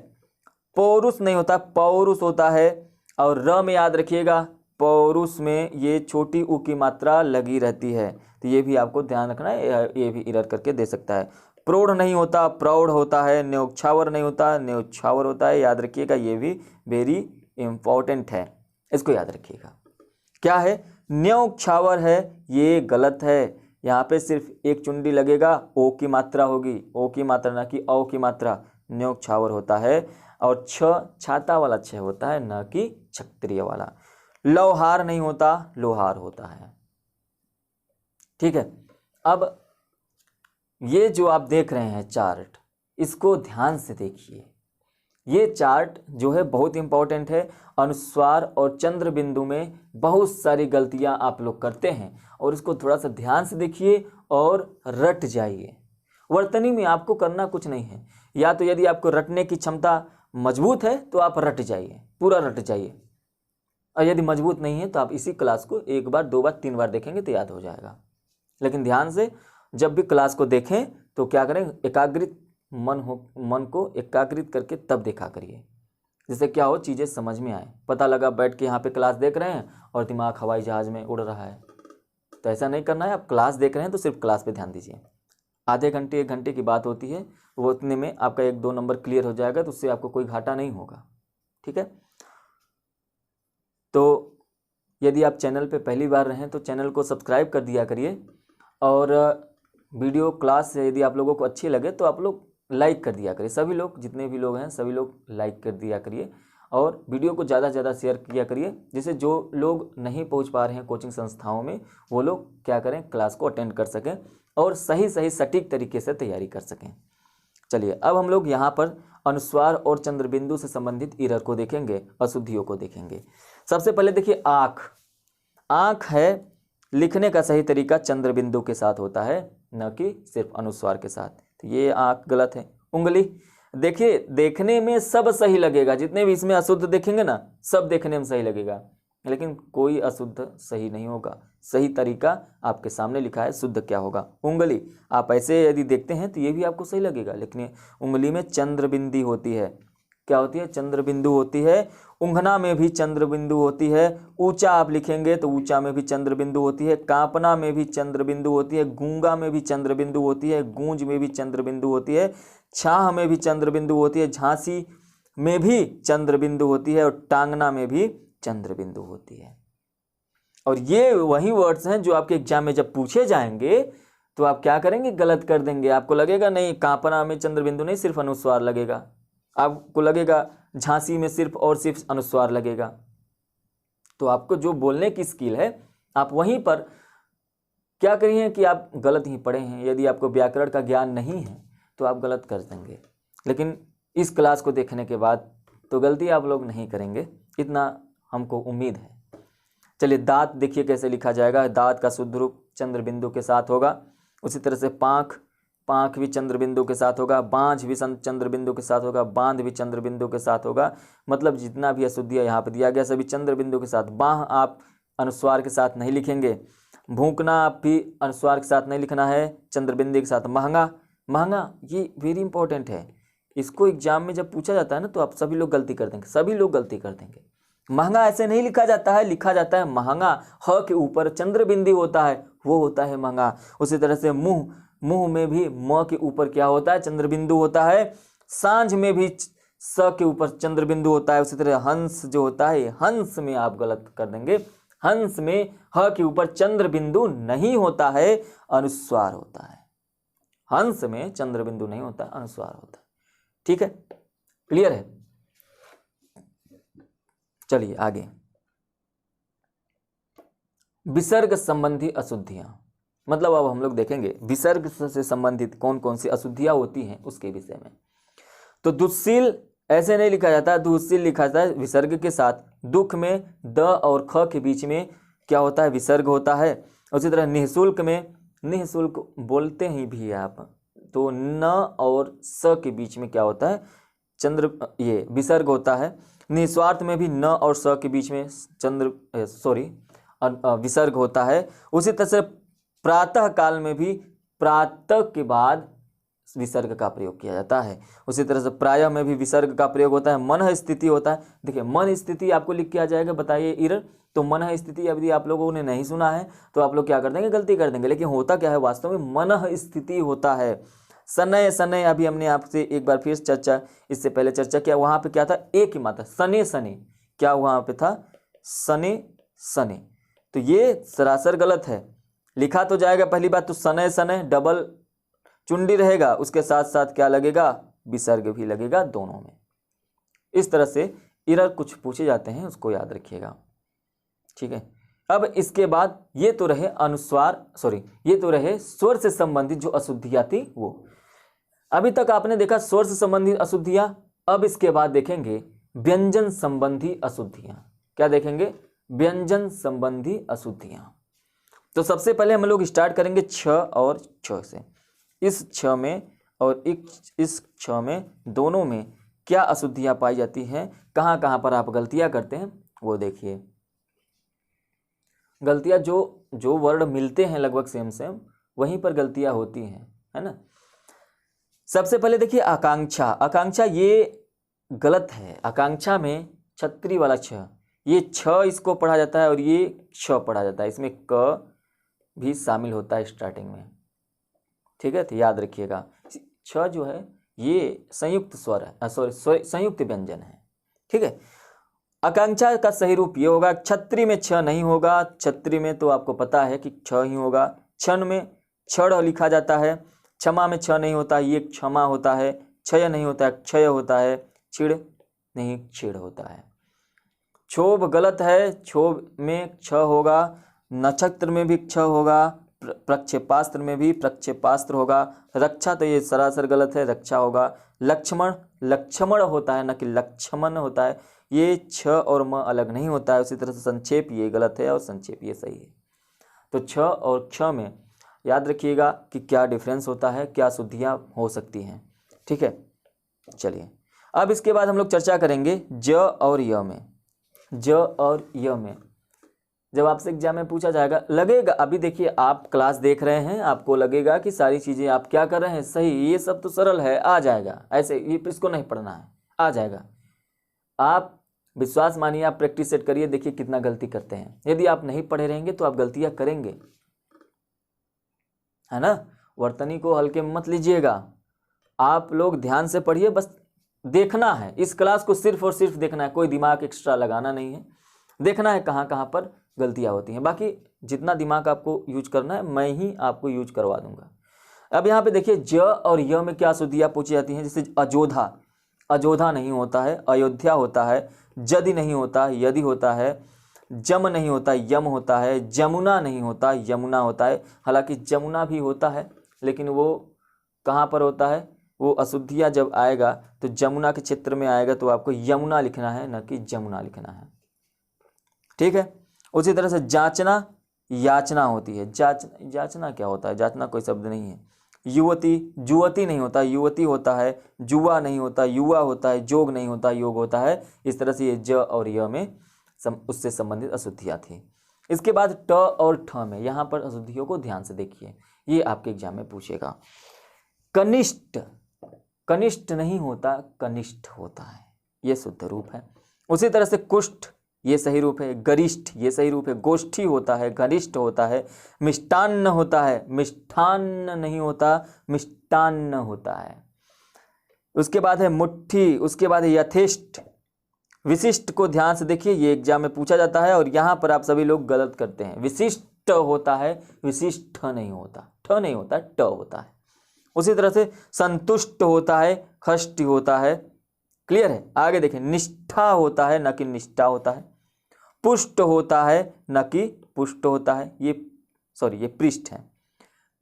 पौरुष नहीं होता, पौरुष होता है। और र में याद रखिएगा पौरुष में ये छोटी उ की मात्रा लगी रहती है, तो ये भी आपको ध्यान रखना है, ये भी इरर करके दे सकता है। प्रौढ़ नहीं होता, प्रौढ़ होता है। न्योछावर नहीं होता, न्योछावर होता है, याद रखिएगा, ये भी वेरी इंपॉर्टेंट है, इसको याद रखिएगा। क्या है? न्योछावर है, ये गलत है। यहाँ पे सिर्फ एक चुंडी लगेगा, ओ की मात्रा होगी, ओ की मात्रा ना कि औ की मात्रा। न्योछावर होता है। और छ छाता वाला छ होता है, न कि क्षत्रिय वाला। लौहार नहीं होता, लोहार होता है। ठीक है, अब ये जो आप देख रहे हैं चार्ट, इसको ध्यान से देखिए। ये चार्ट जो है बहुत इंपॉर्टेंट है। अनुस्वार और चंद्र बिंदु में बहुत सारी गलतियां आप लोग करते हैं, और इसको थोड़ा सा ध्यान से देखिए और रट जाइए। वर्तनी में आपको करना कुछ नहीं है, या तो यदि आपको रटने की क्षमता मजबूत है तो आप रट जाइए, पूरा रट जाइए, और यदि मजबूत नहीं है तो आप इसी क्लास को 1 बार 2 बार 3 बार देखेंगे तो याद हो जाएगा। लेकिन ध्यान से जब भी क्लास को देखें तो क्या करें, एकाग्रित मन को एकाग्रित करके तब देखा करिए, जिससे क्या हो, चीज़ें समझ में आए। पता लगा बैठ के यहाँ पे क्लास देख रहे हैं और दिमाग हवाई जहाज़ में उड़ रहा है, तो ऐसा नहीं करना है। आप क्लास देख रहे हैं तो सिर्फ क्लास पे ध्यान दीजिए। आधे घंटे 1 घंटे की बात होती है, वो उतने में आपका 1-2 नंबर क्लियर हो जाएगा, तो उससे आपको कोई घाटा नहीं होगा। ठीक है, तो यदि आप चैनल पे पहली बार रहें तो चैनल को सब्सक्राइब कर दिया करिए, और वीडियो क्लास यदि आप लोगों को अच्छी लगे तो आप लोग लाइक कर दिया करिए। सभी लोग, जितने भी लोग हैं सभी लोग लाइक कर दिया करिए, और वीडियो को ज़्यादा से ज़्यादा शेयर किया करिए, जिससे जो लोग नहीं पहुंच पा रहे हैं कोचिंग संस्थाओं में वो लोग क्या करें, क्लास को अटेंड कर सकें और सही सटीक तरीके से तैयारी कर सकें। चलिए अब हम लोग यहाँ पर अनुस्वार और चंद्रबिंदु से संबंधित इरर को देखेंगे, अशुद्धियों को देखेंगे। सबसे पहले देखिए आँख है, लिखने का सही तरीका चंद्रबिंदु के साथ होता है, न कि सिर्फ अनुस्वार के साथ, तो ये आँख गलत है। उंगली, देखिए देखने में सब सही लगेगा, जितने भी इसमें अशुद्ध देखेंगे ना सब देखने में सही लगेगा, लेकिन कोई अशुद्ध सही नहीं होगा। सही तरीका आपके सामने लिखा है, शुद्ध क्या होगा। उंगली, आप ऐसे यदि देखते हैं तो ये भी आपको सही लगेगा, लेकिन उंगली में चंद्रबिंदी होती है। क्या होती है, चंद्रबिंदु होती है। उंघना में भी चंद्रबिंदु होती है। ऊंचा आप लिखेंगे तो ऊंचा में भी चंद्रबिंदु होती है। कांपना में भी चंद्रबिंदु होती है। गूंगा में भी चंद्रबिंदु होती है। गूंज में भी चंद्रबिंदु होती है। छाह में भी चंद्रबिंदु होती है। झांसी में भी चंद्रबिंदु होती है, और टांगना में भी चंद्रबिंदु होती है। और ये वही वर्ड्स हैं जो आपके एग्जाम में जब पूछे जाएंगे तो आप क्या करेंगे, गलत कर देंगे। आपको लगेगा नहीं कांपना में चंद्रबिंदु नहीं, सिर्फ अनुस्वार लगेगा। आपको लगेगा झांसी में सिर्फ और सिर्फ अनुस्वार लगेगा। तो आपको जो बोलने की स्किल है आप वहीं पर क्या करिए कि आप गलत ही पढ़े हैं। यदि आपको व्याकरण का ज्ञान नहीं है तो आप गलत कर देंगे, लेकिन इस क्लास को देखने के बाद तो गलती आप लोग नहीं करेंगे, इतना हमको उम्मीद है। चलिए दांत देखिए कैसे लिखा जाएगा। दांत का शुद्ध रूप चंद्रबिंदु के साथ होगा। उसी तरह से पाँख भी चंद्रबिंदु के साथ होगा। बांझ भी चंद्रबिंदु के साथ होगा। बांध भी चंद्रबिंदु के साथ होगा। मतलब जितना भी अशुद्धियाँ यहाँ पर दिया गया सभी चंद्रबिंदु के साथ। बाह आप अनुस्वार के साथ नहीं लिखेंगे। भूकना आप भी अनुस्वार के साथ नहीं लिखना है, चंद्रबिंदु के साथ। महंगा ये वेरी इंपॉर्टेंट है, इसको एग्जाम में जब पूछा जाता है ना तो आप सभी लोग गलती कर देंगे, सभी लोग गलती कर देंगे। महंगा ऐसे नहीं लिखा जाता है, लिखा जाता है महंगा। ह के ऊपर चंद्रबिंदु होता है, वो होता है महंगा। उसी तरह से मुंह में भी म के ऊपर क्या होता है, चंद्रबिंदु होता है। सांझ में भी स के ऊपर चंद्रबिंदु होता है। उसी तरह हंस जो होता है, हंस में आप गलत कर देंगे। हंस में ह के ऊपर चंद्रबिंदु नहीं होता है, अनुस्वार होता है। हंस में चंद्रबिंदु नहीं होता, अनुस्वार होता है। ठीक है, क्लियर है। चलिए आगे, विसर्ग संबंधी अशुद्धियां, मतलब अब हम लोग देखेंगे विसर्ग से संबंधित कौन कौन सी अशुद्धियां होती हैं उसके विषय में। तो दुस्सील ऐसे नहीं लिखा जाता, दुस्सील लिखा जाता है विसर्ग के साथ। दुख में द और ख के बीच में क्या होता है, विसर्ग होता है। उसी तरह निःशुल्क में, निःशुल्क बोलते ही भी आप, तो न और स के बीच में क्या होता है, ये विसर्ग होता है। निस्वार्थ में भी न और स के बीच में विसर्ग होता है। उसी तरह से प्रातः काल में भी प्रातः के बाद विसर्ग का प्रयोग किया जाता है। उसी तरह से प्रायः में भी विसर्ग का प्रयोग होता है। मन स्थिति होता है। देखिए मन स्थिति आपको लिख के आ जाएगा, बताइए इरर। तो मन स्थिति यदि आप लोगों ने नहीं सुना है तो आप लोग क्या कर देंगे, गलती कर देंगे। लेकिन होता क्या है, वास्तव में मन स्थिति होता है। सनय, सनय अभी हमने आपसे एक बार फिर चर्चा, इससे पहले चर्चा किया। वहां पे क्या था, एक ही मात्रा। सने सने क्या वहां पे था, सने सने। तो ये सरासर गलत है। लिखा तो जाएगा पहली बात तो सनय सनय, डबल चुंडी रहेगा, उसके साथ साथ क्या लगेगा, विसर्ग भी लगेगा दोनों में। इस तरह से इरर कुछ पूछे जाते हैं, उसको याद रखिएगा। ठीक है, अब इसके बाद ये तो रहे ये तो रहे स्वर से संबंधित जो अशुद्धियां थी वो। अभी तक आपने देखा स्वर से संबंधित अशुद्धियां। अब इसके बाद देखेंगे व्यंजन संबंधी अशुद्धियां। क्या देखेंगे, व्यंजन संबंधी अशुद्धियां। तो सबसे पहले हम लोग स्टार्ट करेंगे छ और छ से। इस छ में और इस छ में दोनों में क्या अशुद्धियाँ पाई जाती हैं, कहाँ कहाँ पर आप गलतियाँ करते हैं वो देखिए। गलतियाँ जो जो वर्ड मिलते हैं लगभग सेम सेम वहीं पर गलतियाँ होती हैं, है ना। सबसे पहले देखिए आकांक्षा। आकांक्षा ये गलत है। आकांक्षा में छतरी वाला छ, ये छ इसको पढ़ा जाता है और ये छ पढ़ा जाता है, इसमें क भी शामिल होता है स्टार्टिंग में, ठीक है। तो याद रखिएगा छ जो है ये संयुक्त स्वर है, सॉरी संयुक्त व्यंजन है, ठीक है। आकांक्षा का सही रूप ये होगा, छतरी में छ नहीं होगा, छतरी में तो आपको पता है कि छ ही होगा। क्षण में क्षण लिखा जाता है, क्षमा में छ नहीं होता, ये क्षमा होता है। क्षय नहीं होता है, क्षय होता है। छिड़ नहीं, छिड़ होता है। क्षोभ गलत है, क्षोभ में क्ष होगा। नक्षत्र में भी क्ष होगा, प्रक्षेपास्त्र में भी प्रक्षेपास्त्र होगा। रक्षा तो ये सरासर गलत है, रक्षा होगा। लक्ष्मण लक्ष्मण होता है, न कि लक्ष्मण होता है, ये छ और म अलग नहीं होता है। उसी तरह से संक्षेप ये गलत है और संक्षेप ये सही है। तो छ और क्ष में याद रखिएगा कि क्या डिफरेंस होता है, क्या शुद्धियाँ हो सकती हैं, ठीक है। चलिए अब इसके बाद हम लोग चर्चा करेंगे ज और य में। ज और य में जब आपसे एग्जाम में पूछा जाएगा, लगेगा अभी देखिए आप क्लास देख रहे हैं, आपको लगेगा कि सारी चीज़ें आप क्या कर रहे हैं सही, ये सब तो सरल है, आ जाएगा, ऐसे ये इसको नहीं पढ़ना है, आ जाएगा। आप विश्वास मानिए, आप प्रैक्टिस सेट करिए, देखिए कितना गलती करते हैं। यदि आप नहीं पढ़े रहेंगे तो आप गलतियां करेंगे, है ना। वर्तनी को हल्के में मत लीजिएगा, आप लोग ध्यान से पढ़िए, बस देखना है इस क्लास को, सिर्फ और सिर्फ देखना है, कोई दिमाग एक्स्ट्रा लगाना नहीं है। देखना है कहाँ कहाँ पर गलतियाँ होती हैं, बाकी जितना दिमाग आपको यूज करना है मैं ही आपको यूज करवा दूंगा। अब यहाँ पे देखिए ज और य में क्या शुद्धियाँ पूछी जाती हैं, जैसे अजोधा, अजोधा नहीं होता है, अयोध्या होता है। जदि नहीं होता, यदि होता है। जम नहीं होता, यम होता है। जमुना नहीं होता, यमुना होता है। हालांकि जमुना भी होता है लेकिन वो कहाँ पर होता है, वो अशुद्धियाँ जब आएगा तो जमुना के क्षेत्र में आएगा, तो आपको यमुना लिखना है न कि जमुना लिखना है, ठीक है। उसी तरह से जांचना याचना होती है। जांचना क्या होता है, जांचना कोई शब्द नहीं है। युवती, जुवती नहीं होता, युवती होता है। जुआ नहीं होता, युवा होता है। जोग नहीं होता, योग होता है। इस तरह से ये ज और य में उससे संबंधित अशुद्धियाँ थी। इसके बाद ट और ठ में, यहाँ पर अशुद्धियों को ध्यान से देखिए, ये आपके एग्जाम में पूछेगा। कनिष्ठ, कनिष्ठ नहीं होता, कनिष्ठ होता है, ये शुद्ध रूप है। उसी तरह से कुष्ठ, ये सही रूप है। गरिष्ठ, ये सही रूप है। गोष्ठी होता है, घनिष्ठ होता है। मिष्टान्न होता है, मिष्ठान्न नहीं होता, मिष्टान्न होता है। उसके बाद है मुट्ठी, उसके बाद है यथेष्ट। विशिष्ट को ध्यान से देखिए, ये एग्जाम में पूछा जाता है और यहाँ पर आप सभी लोग गलत करते हैं। विशिष्ट होता है, विशिष्ट नहीं होता, ठ नहीं होता, ट होता है। उसी तरह से संतुष्ट होता है, खष्ट होता है। क्लियर है। आगे देखें, निष्ठा होता है न कि निष्ठा होता है। पुष्ट होता है न कि पुष्ट होता है, ये पृष्ठ है।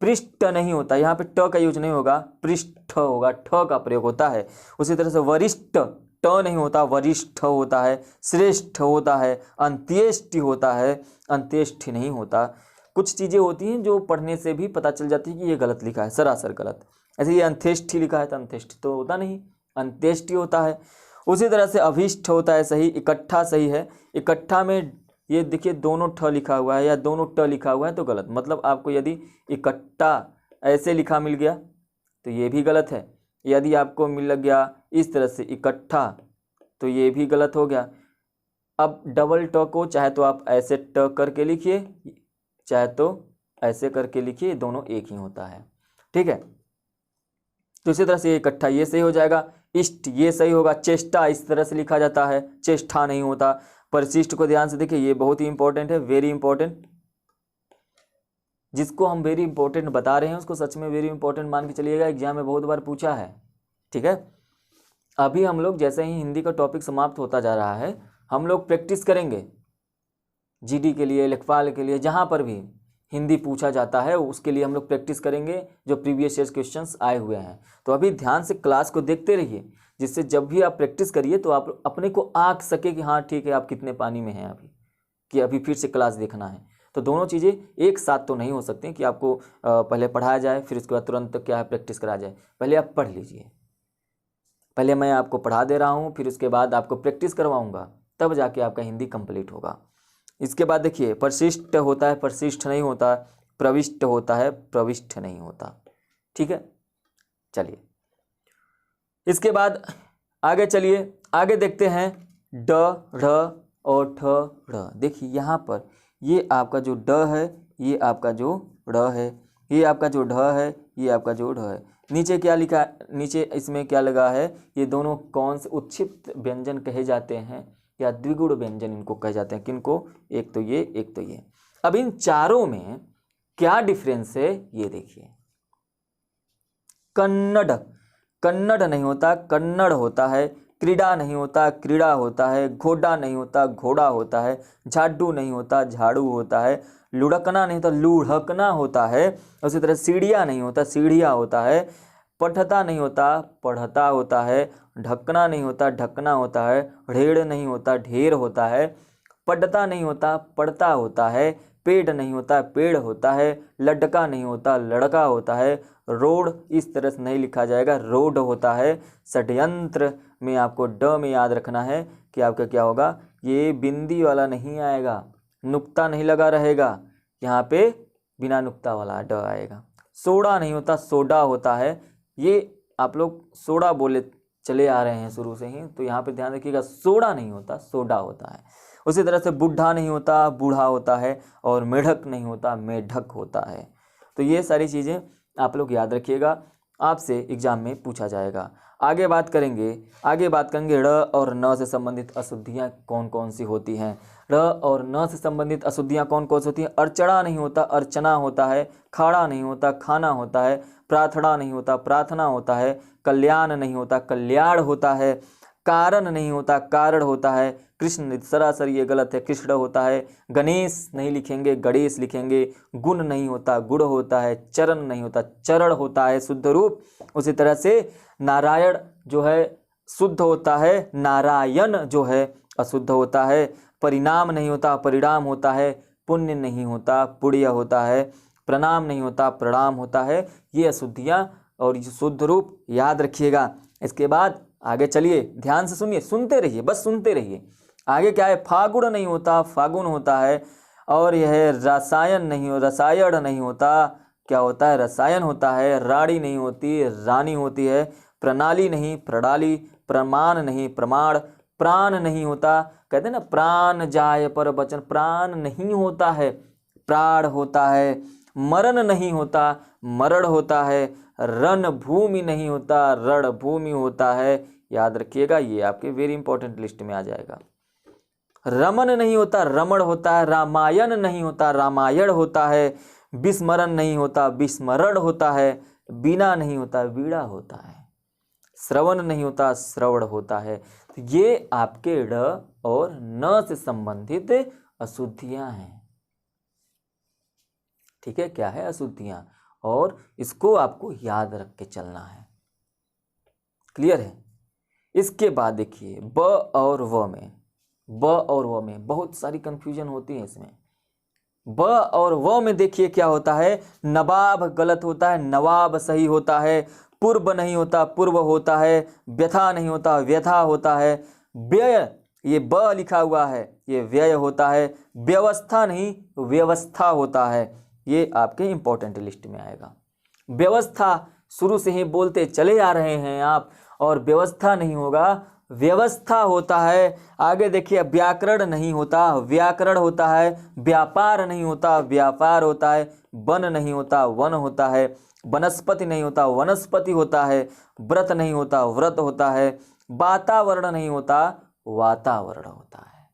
पृष्ठ नहीं होता, यहाँ पे ट का यूज नहीं होगा, पृष्ठ होगा, ठ का प्रयोग होता है। उसी तरह से वरिष्ठ, ट नहीं होता, वरिष्ठ होता है। श्रेष्ठ होता है, अंत्येष्टि होता है, अंत्येष्टि नहीं होता। कुछ चीज़ें होती हैं जो पढ़ने से भी पता चल जाती है कि ये गलत लिखा है, सरासर गलत। ऐसे ये अंत्येष्टि लिखा है तो अंत्येष्टि तो होता नहीं, अंत्येष्टि होता है। उसी तरह से अभीष्ट होता है, सही। इकट्ठा सही है। इकट्ठा में ये देखिए दोनों ठ लिखा हुआ है या दोनों ट लिखा हुआ है तो गलत, मतलब आपको यदि इकट्ठा ऐसे लिखा मिल गया तो ये भी गलत है। यदि आपको मिल गया इस तरह से इकट्ठा तो ये भी गलत हो गया। अब डबल ट को चाहे तो आप ऐसे ट करके लिखिए, चाहे तो ऐसे करके लिखिए, दोनों एक ही होता है, ठीक है। तो इसी तरह से ये इकट्ठा ये सही हो जाएगा। इष्ट ये सही होगा। चेष्टा इस तरह से लिखा जाता है, चेष्टा नहीं होता। परिशिष्ट को ध्यान से देखिए, ये बहुत ही इंपॉर्टेंट है, वेरी इंपॉर्टेंट। जिसको हम वेरी इंपॉर्टेंट बता रहे हैं उसको सच में वेरी इंपॉर्टेंट मान के चलिएगा, एग्जाम में बहुत बार पूछा है, ठीक है। अभी हम लोग जैसे ही हिंदी का टॉपिक समाप्त होता जा रहा है, हम लोग प्रैक्टिस करेंगे जीडी के लिए, लेखपाल के लिए, जहाँ पर भी हिंदी पूछा जाता है उसके लिए हम लोग प्रैक्टिस करेंगे जो प्रीवियस ईयर क्वेश्चंस आए हुए हैं। तो अभी ध्यान से क्लास को देखते रहिए, जिससे जब भी आप प्रैक्टिस करिए तो आप अपने को आंक सके कि हाँ ठीक है आप कितने पानी में हैं अभी, कि अभी फिर से क्लास देखना है। तो दोनों चीज़ें एक साथ तो नहीं हो सकती कि आपको पहले पढ़ाया जाए फिर उसके बाद तुरंत क्या है प्रैक्टिस कराया जाए। पहले आप पढ़ लीजिए, पहले मैं आपको पढ़ा दे रहा हूँ, फिर उसके बाद आपको प्रैक्टिस करवाऊँगा, तब जाके आपका हिंदी कंप्लीट होगा। इसके बाद देखिए, परशिष्ट होता है, परशिष्ट नहीं होता, प्रविष्ट होता है, प्रविष्ट नहीं होता। ठीक है, चलिए इसके बाद आगे चलिए, आगे देखते हैं ड, ढ़ और ठ, ढ़। देखिए यहाँ पर ये आपका जो ड है, ये आपका जो ड़ है, ये आपका जो ढ है, ये आपका जो ढ है। नीचे क्या लिखा, नीचे इसमें क्या लगा है, ये दोनों कौन से उत्क्षिप्त व्यंजन कहे जाते हैं या द्विगुण व्यंजन इनको कहे जाते हैं? किनको? एक तो ये, एक तो ये। अब इन चारों में क्या डिफरेंस है ये देखिए। कन्नड़, कन्नड़ नहीं होता, कन्नड़ होता है। क्रीड़ा नहीं होता, क्रीड़ा होता है। घोड़ा नहीं होता, घोड़ा होता है। झाड़ू नहीं होता, झाड़ू होता है। लुढ़कना नहीं होता, लूढ़कना होता है। उसी तरह सीढ़िया नहीं होता, सीढ़िया होता है। पढ़ता नहीं होता, पढ़ता होता है। ढकना नहीं होता, ढकना होता है। ढेर नहीं होता, ढेर होता है। पढ़ता नहीं होता, पढ़ता होता है। पेड़ नहीं होता, पेड़ होता है। लड़का नहीं होता, लड़का होता है। रोड इस तरह से नहीं लिखा जाएगा, रोड होता है। षड्यंत्र में आपको ड में याद रखना है कि आपका क्या होगा, ये बिंदी वाला नहीं आएगा, नुक्ता नहीं लगा रहेगा, यहाँ पे बिना नुक्ता वाला ड आएगा। सोडा नहीं होता, सोडा होता है। ये आप लोग सोडा बोले चले आ रहे हैं शुरू से ही, तो यहाँ पे ध्यान रखिएगा, सोडा नहीं होता, सोडा होता है। उसी तरह से बुढ़ा नहीं होता, बूढ़ा होता है। और मेढक नहीं होता, मेढक होता है। तो ये सारी चीज़ें आप लोग याद रखिएगा, आपसे एग्जाम में पूछा जाएगा। आगे बात करेंगे ड़ और न से संबंधित अशुद्धियाँ कौन कौन सी होती हैं। ड़ और न से संबंधित अशुद्धियाँ कौन कौन सी होती हैं? अर्चना नहीं होता, अर्चना होता है। खाड़ा नहीं होता, खाना होता है। प्रार्थना नहीं होता, प्रार्थना होता है। कल्याण नहीं होता, कल्याण होता है। कारण नहीं होता, कारण होता है। कृष्ण सरासर ये गलत है, कृष्ण होता है। गणेश नहीं लिखेंगे, गणेश लिखेंगे। गुण नहीं होता, गुण होता है। चरण नहीं होता, चरण होता है शुद्ध रूप। उसी तरह से नारायण जो है शुद्ध होता है, नारायण जो है अशुद्ध होता है। परिणाम नहीं होता, परिणाम होता है। पुण्य नहीं होता, पुण्य होता है। प्रणाम नहीं होता, प्रणाम होता है। ये अशुद्धियाँ और ये शुद्ध रूप याद रखिएगा। इसके बाद आगे चलिए, ध्यान से सुनिए, सुनते रहिए, बस सुनते रहिए। आगे क्या है? फागुन नहीं होता, फागुन होता है। और यह रसायन नहीं हो, रसायन नहीं होता, क्या होता है? रसायन होता है। रानी नहीं होती, रानी होती है। प्रणाली नहीं, प्रणाली। प्रमाण नहीं, प्रमाण। प्राण नहीं होता, कहते हैं ना प्राण जाय पर बचन, प्राण नहीं होता है, प्राण होता है। मरण नहीं होता, मरण होता है। रण भूमि नहीं होता, रण भूमि होता है। याद रखिएगा, ये आपके वेरी इंपॉर्टेंट लिस्ट में आ जाएगा। रमन नहीं होता, रमण होता है। रामायण नहीं होता, रामायण होता है। विस्मरण नहीं होता, विस्मरण होता है। बीना नहीं होता, बीड़ा होता है। श्रवण नहीं होता, श्रवण होता है। तो ये आपके ड और न से संबंधित अशुद्धियां हैं। ठीक है, क्या है? अशुद्धियां। और इसको आपको याद रख के चलना है। क्लियर है? इसके बाद देखिए, ब और व में, ब और व में बहुत सारी कंफ्यूजन होती है इसमें। ब और व में देखिए क्या होता है। नवाब गलत होता है, नवाब सही होता है। पूर्व नहीं होता, पूर्व होता है। व्यथा नहीं होता, व्यथा होता है। व्यय, ये ब लिखा हुआ है, ये व्यय होता है। व्यवस्था नहीं, व्यवस्था होता है। ये आपके इंपॉर्टेंट लिस्ट में आएगा। व्यवस्था शुरू से ही बोलते चले आ रहे हैं आप, और व्यवस्था नहीं होगा, व्यवस्था होता है। आगे देखिए, व्याकरण नहीं होता, व्याकरण होता है। व्यापार नहीं होता, व्यापार होता है। वन नहीं होता, वन होता है। वनस्पति नहीं होता, वनस्पति होता है। व्रत नहीं होता, व्रत होता है। वातावरण नहीं होता, वातावरण होता है।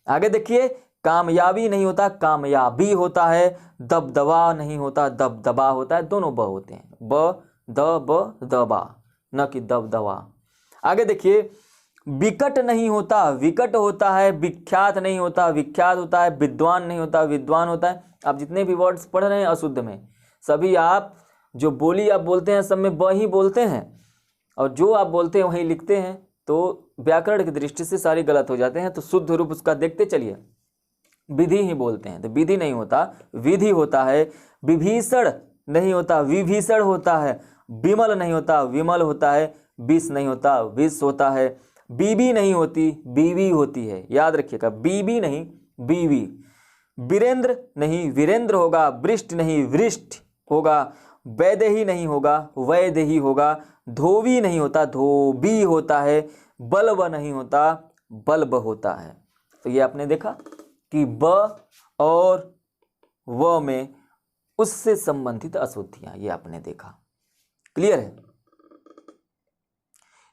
आगे देखिए, कामयाबी नहीं होता, कामयाबी होता है। दबदबा नहीं होता, दबदबा होता है। दोनों ब होते हैं, ब द ब दबा, न कि दबदबा। आगे देखिए, विकट नहीं होता, विकट होता है। विख्यात नहीं होता, विख्यात होता है। विद्वान नहीं होता, विद्वान होता है। आप जितने भी वर्ड्स पढ़ रहे हैं अशुद्ध में, सभी आप जो बोली आप बोलते हैं सब में ब ही बोलते हैं, और जो आप बोलते हैं वही लिखते हैं। तो व्याकरण की दृष्टि से सारे गलत हो जाते हैं। तो शुद्ध रूप उसका देखते चलिए। विधि ही बोलते हैं, तो विधि नहीं होता, विधि होता है। विभीषण नहीं होता, विभीषण होता है। विमल नहीं होता, विमल होता है। विष नहीं होता, विष होता है। बीबी नहीं होती, बीवी होती है, याद रखिएगा, बीबी नहीं बीवी। वीरेंद्र नहीं वीरेंद्र होगा, वृष्ट नहीं वृष्ट होगा, वैदेही नहीं होगा, वैदेही होगा। धोबी नहीं होता, धोबी होता है। बल्ब नहीं होता, बल्ब होता है। तो ये आपने देखा कि ब और व में उससे संबंधित अशुद्धियां, ये आपने देखा। क्लियर है।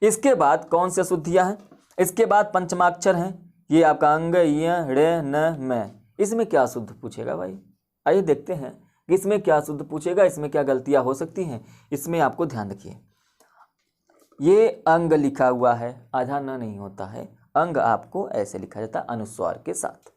इसके बाद कौन सी अशुद्धियां हैं? इसके बाद पंचमाक्षर हैं, ये आपका अंग, य, ऋ, न, म। इसमें क्या अशुद्ध पूछेगा भाई? आइए देखते हैं कि इसमें क्या अशुद्ध पूछेगा, इसमें क्या गलतियां हो सकती हैं। इसमें आपको ध्यान रखिए, ये अंग लिखा हुआ है, आधा न नहीं होता है। अंग आपको ऐसे लिखा जाता है अनुस्वार के साथ।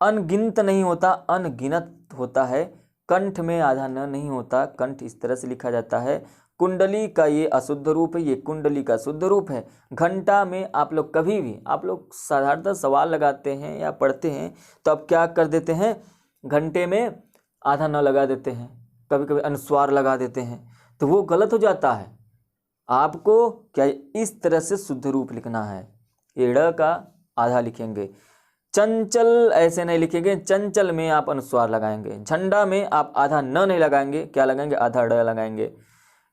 अनगिनत नहीं होता, अनगिनत होता है। कंठ में आधा न नहीं होता, कंठ इस तरह से लिखा जाता है। कुंडली का ये अशुद्ध रूप है, ये कुंडली का शुद्ध रूप है। घंटा में आप लोग कभी भी, आप लोग साधारणतः सवाल लगाते हैं या पढ़ते हैं तो आप क्या कर देते हैं, घंटे में आधा न लगा देते हैं, कभी कभी अनुस्वार लगा देते हैं, तो वो गलत हो जाता है। आपको क्या इस तरह से शुद्ध रूप लिखना है। एड़ का आधा लिखेंगे, चंचल ऐसे नहीं लिखेंगे, चंचल में आप अनुस्वार लगाएंगे। झंडा में आप आधा न नहीं लगाएंगे, क्या लगाएंगे, आधा ड लगाएंगे।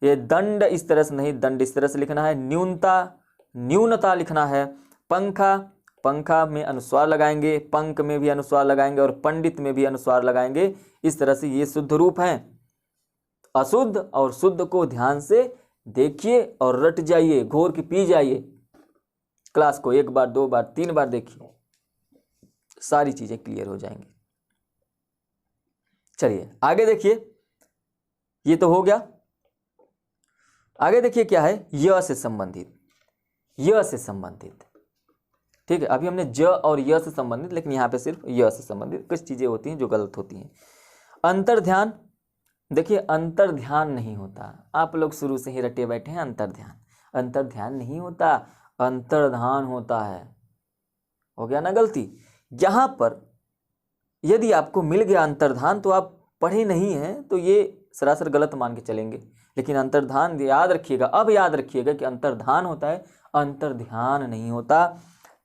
ये दंड इस तरह से नहीं, दंड इस तरह से लिखना है। न्यूनता, न्यूनता लिखना है। पंखा, पंखा में अनुस्वार लगाएंगे, पंख में भी अनुस्वार लगाएंगे और पंडित में भी अनुस्वार लगाएंगे। इस तरह से ये शुद्ध रूप हैं। अशुद्ध और शुद्ध को ध्यान से देखिए और रट जाइए, घोर की पी जाइए। क्लास को 1 बार 2 बार 3 बार देखिए, सारी चीजें क्लियर हो जाएंगी। चलिए आगे देखिए, ये तो हो गया। आगे देखिए क्या है, य से संबंधित, य से संबंधित। ठीक है, अभी हमने ज और य से संबंधित, लेकिन यहाँ पे सिर्फ य से संबंधित कुछ चीजें होती हैं जो गलत होती हैं। अंतर ध्यान, देखिए अंतर ध्यान नहीं होता। आप लोग शुरू से ही रटे बैठे हैं अंतर ध्यान, अंतर ध्यान नहीं होता, अंतर्धान होता है। हो गया ना गलती। यहाँ पर यदि आपको मिल गया अंतर्धान तो आप पढ़े नहीं हैं तो ये सरासर गलत मान के चलेंगे, लेकिन अंतर्धान याद रखिएगा। अब याद रखिएगा कि अंतर्धान होता है, अंतर्ध्यान नहीं होता।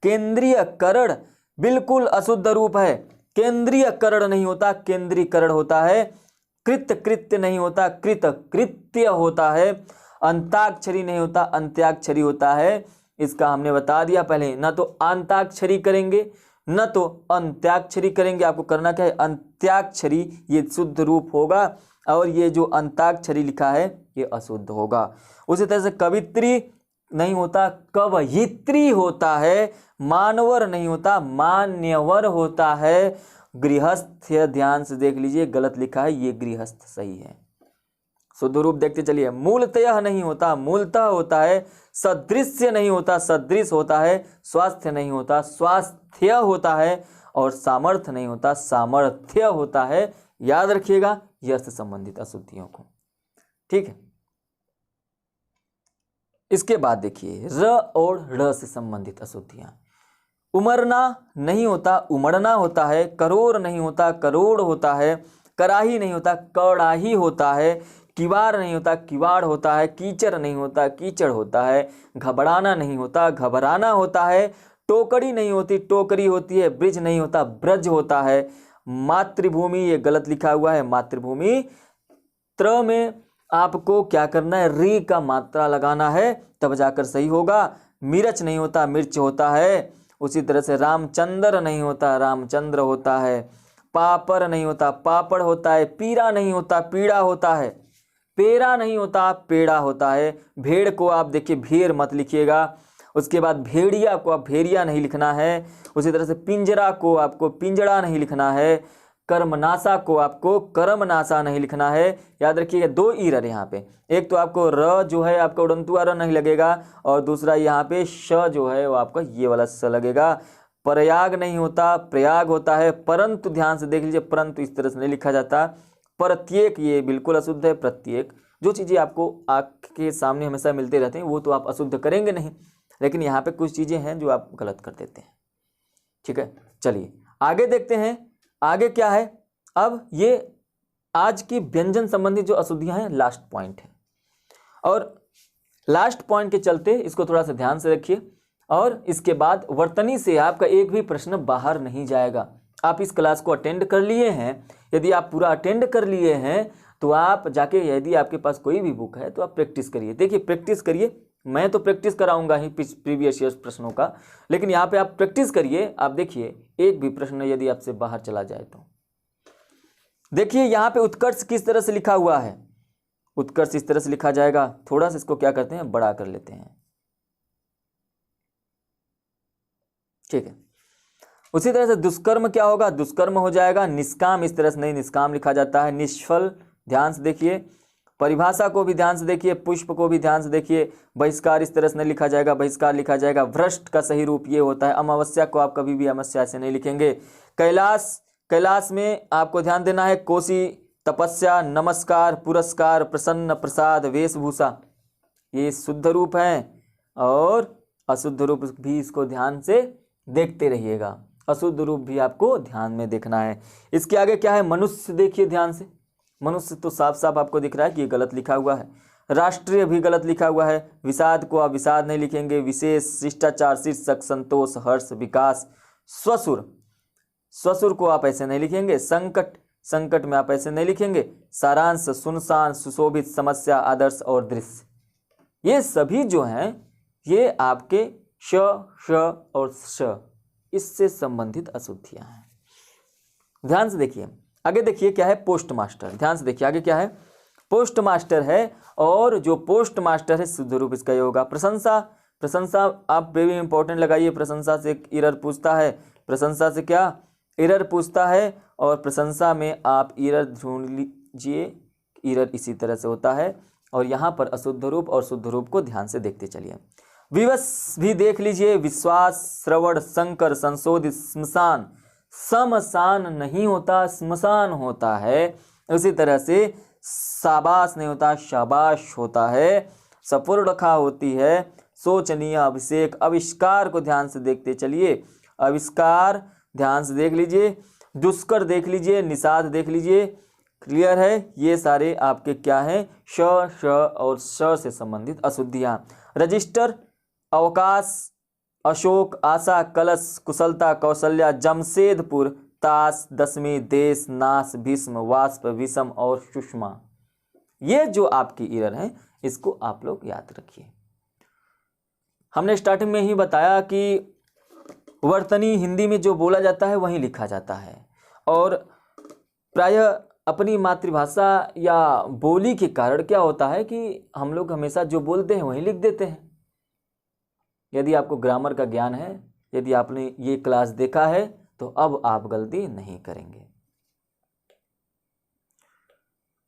केंद्रीय करण बिल्कुल अशुद्ध रूप है, केंद्रीय करण नहीं होता, केंद्रीकरण होता है। कृत कृत्य नहीं होता, कृत कृत्य होता है। अंताक्षरी नहीं होता, अंत्याक्षरी होता है। इसका हमने बता दिया पहले, न तो अंताक्षरी करेंगे न तो अंत्याक्षरी करेंगे। आपको करना क्या है, अंत्याक्षरी ये शुद्ध रूप होगा और ये जो अंताक्षरी लिखा है ये अशुद्ध होगा। उसी तरह से कवित्री नहीं होता, कवयित्री होता है। मानवर नहीं होता, मान्यवर होता है। गृहस्थ, ध्यान से देख लीजिए, गलत लिखा है, ये गृहस्थ सही है। शुद्ध रूप देखते चलिए। मूलतः नहीं होता, मूलतः होता है। सदृश्य नहीं होता, सदृश होता है। स्वास्थ्य नहीं होता, स्वास्थ्य होता है। और सामर्थ्य नहीं होता, सामर्थ्य होता है। याद रखिएगा यह से संबंधित अशुद्धियों को। ठीक है, इसके बाद देखिए र और ड़ से संबंधित अशुद्धियां। उमरना नहीं होता, उमड़ना होता है। करोड़ नहीं होता, करोड़ होता है। कराही नहीं होता, कड़ाही होता है। किवाड़ नहीं होता, किवाड़ होता है। कीचड़ नहीं होता, कीचड़ होता है। घबराना नहीं होता, घबराना होता है। टोकरी नहीं होती, टोकरी होती है। ब्रिज नहीं होता, ब्रज होता है। मातृभूमि, ये गलत लिखा हुआ है, मातृभूमि। त्र में आपको क्या करना है, री का मात्रा लगाना है, तब जाकर सही होगा। मिर्च नहीं होता, मिर्च होता है। उसी तरह से रामचंद्र नहीं होता, रामचंद्र होता है। पापड़ नहीं होता, पापड़ होता है। पीरा नहीं होता, पीड़ा होता है। पेड़ा नहीं होता, पेड़ा होता है। भेड़ को आप देखिए भेड़ मत लिखिएगा। उसके बाद भेड़िया को आप भेड़िया नहीं लिखना है। उसी तरह से पिंजरा को आपको पिंजड़ा नहीं लिखना है। कर्मनाशा को आपको कर्मनाशा नहीं लिखना है। याद रखिएगा 2 ईरर यहाँ पे, एक तो आपको र जो है आपका उड़ंतुआ र नहीं लगेगा और दूसरा यहाँ पे श जो है वो आपका ये वाला स लगेगा। प्रयाग नहीं होता, प्रयाग होता है। परंतु ध्यान से देख लीजिए, परंतु इस तरह से नहीं लिखा जाता। प्रत्येक ये बिल्कुल अशुद्ध है। प्रत्येक, जो चीज़ें आपको आँख के सामने हमेशा मिलते रहते हैं वो तो आप अशुद्ध करेंगे नहीं, लेकिन यहाँ पे कुछ चीज़ें हैं जो आप गलत कर देते हैं। ठीक है, चलिए आगे देखते हैं। आगे क्या है, अब ये आज की व्यंजन संबंधी जो अशुद्धियां हैं लास्ट पॉइंट है। और लास्ट पॉइंट के चलते इसको थोड़ा सा ध्यान से रखिए, और इसके बाद वर्तनी से आपका एक भी प्रश्न बाहर नहीं जाएगा। आप इस क्लास को अटेंड कर लिए हैं, यदि आप पूरा अटेंड कर लिए हैं तो आप जाके, यदि आपके पास कोई भी बुक है तो आप प्रैक्टिस करिए। देखिए प्रैक्टिस करिए, मैं तो प्रैक्टिस कराऊंगा ही प्रीवियस ईयर्स प्रश्नों का, लेकिन यहाँ पे आप प्रैक्टिस करिए। आप देखिए एक भी प्रश्न यदि आपसे बाहर चला जाए तो देखिए यहाँ पे उत्कर्ष किस तरह से लिखा हुआ है। उत्कर्ष इस तरह से लिखा जाएगा, थोड़ा सा इसको क्या करते हैं, बड़ा कर लेते हैं, ठीक है। उसी तरह से दुष्कर्म क्या होगा, दुष्कर्म हो जाएगा। निष्काम इस तरह से नहीं, निष्काम लिखा जाता है। निष्फल, ध्यान से देखिए, परिभाषा को भी ध्यान से देखिए, पुष्प को भी ध्यान से देखिए। बहिष्कार इस तरह से नहीं लिखा जाएगा, बहिष्कार लिखा जाएगा। भ्रष्ट का सही रूप ये होता है। अमावस्या को आप कभी भी अमावस्या से नहीं लिखेंगे। कैलाश, कैलाश में आपको ध्यान देना है। कोसी, तपस्या, नमस्कार, पुरस्कार, प्रसन्न, प्रसाद, वेशभूषा, ये शुद्ध रूप हैं, और अशुद्ध रूप भी इसको ध्यान से देखते रहिएगा। अशुद्ध रूप भी आपको ध्यान में देखना है। इसके आगे क्या है, मनुष्य, देखिए ध्यान से। मनुष्य तो साफ साफ आपको दिख रहा है कि ये गलत लिखा हुआ है। राष्ट्रीय भी गलत लिखा हुआ है। विषाद को आप विषाद नहीं लिखेंगे। विशेष, शिष्टाचार, शीर्षक, संतोष, हर्ष, विकास। स्वसुर, स्वसुर को आप ऐसे नहीं लिखेंगे। संकट, संकट में आप ऐसे नहीं लिखेंगे। सारांश, सुनसान, सुशोभित, समस्या, आदर्श और दृश्य, ये सभी जो हैं ये आपके श, श और श, इससे संबंधित अशुद्धियां हैं। ध्यान से देखिए आगे, देखिए क्या है, पोस्ट मास्टर। ध्यान से देखिए आगे क्या है, पोस्ट मास्टर है, और जो पोस्ट मास्टर है शुद्ध रूप इसका ये होगा। प्रशंसा, प्रशंसा आप वेरी इंपॉर्टेंट लगाइए। प्रशंसा से एरर पूछता है, प्रशंसा से क्या एरर पूछता है, और प्रशंसा में आप एरर ढूंढ लीजिए। एरर इसी तरह से होता है, और यहाँ पर अशुद्ध रूप और शुद्ध रूप को ध्यान से देखते चलिए। विवश भी देख लीजिए। विश्वास, श्रवण, संकर, संशोधित, स्मशान, समसान नहीं होता, स्मशान होता है। उसी तरह से शाबाश नहीं होता, शाबाश होता है। सपूर्णखा होती है। शोचनीय, अभिषेक, आविष्कार को ध्यान से देखते चलिए। आविष्कार ध्यान से देख लीजिए। दुष्कर देख लीजिए, निषाद देख लीजिए। क्लियर है, ये सारे आपके क्या हैं, श, श और श से संबंधित अशुद्धियां। रजिस्टर, अवकाश, अशोक, आशा, कलश, कुशलता, कौशल्या, जमशेदपुर, ताश, दशमी, देश, नाश, भीष्म, वाष्प, विषम और सुषमा, ये जो आपकी एरर हैं इसको आप लोग याद रखिए। हमने स्टार्टिंग में ही बताया कि वर्तनी हिंदी में जो बोला जाता है वहीं लिखा जाता है, और प्रायः अपनी मातृभाषा या बोली के कारण क्या होता है कि हम लोग हमेशा जो बोलते हैं वहीं लिख देते हैं। यदि आपको ग्रामर का ज्ञान है, यदि आपने ये क्लास देखा है, तो अब आप गलती नहीं करेंगे।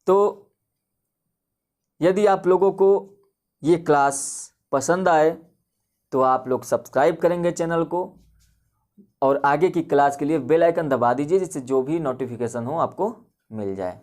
तो यदि आप लोगों को ये क्लास पसंद आए तो आप लोग सब्सक्राइब करेंगे चैनल को, और आगे की क्लास के लिए बेल आइकन दबा दीजिए, जिससे जो भी नोटिफिकेशन हो आपको मिल जाए।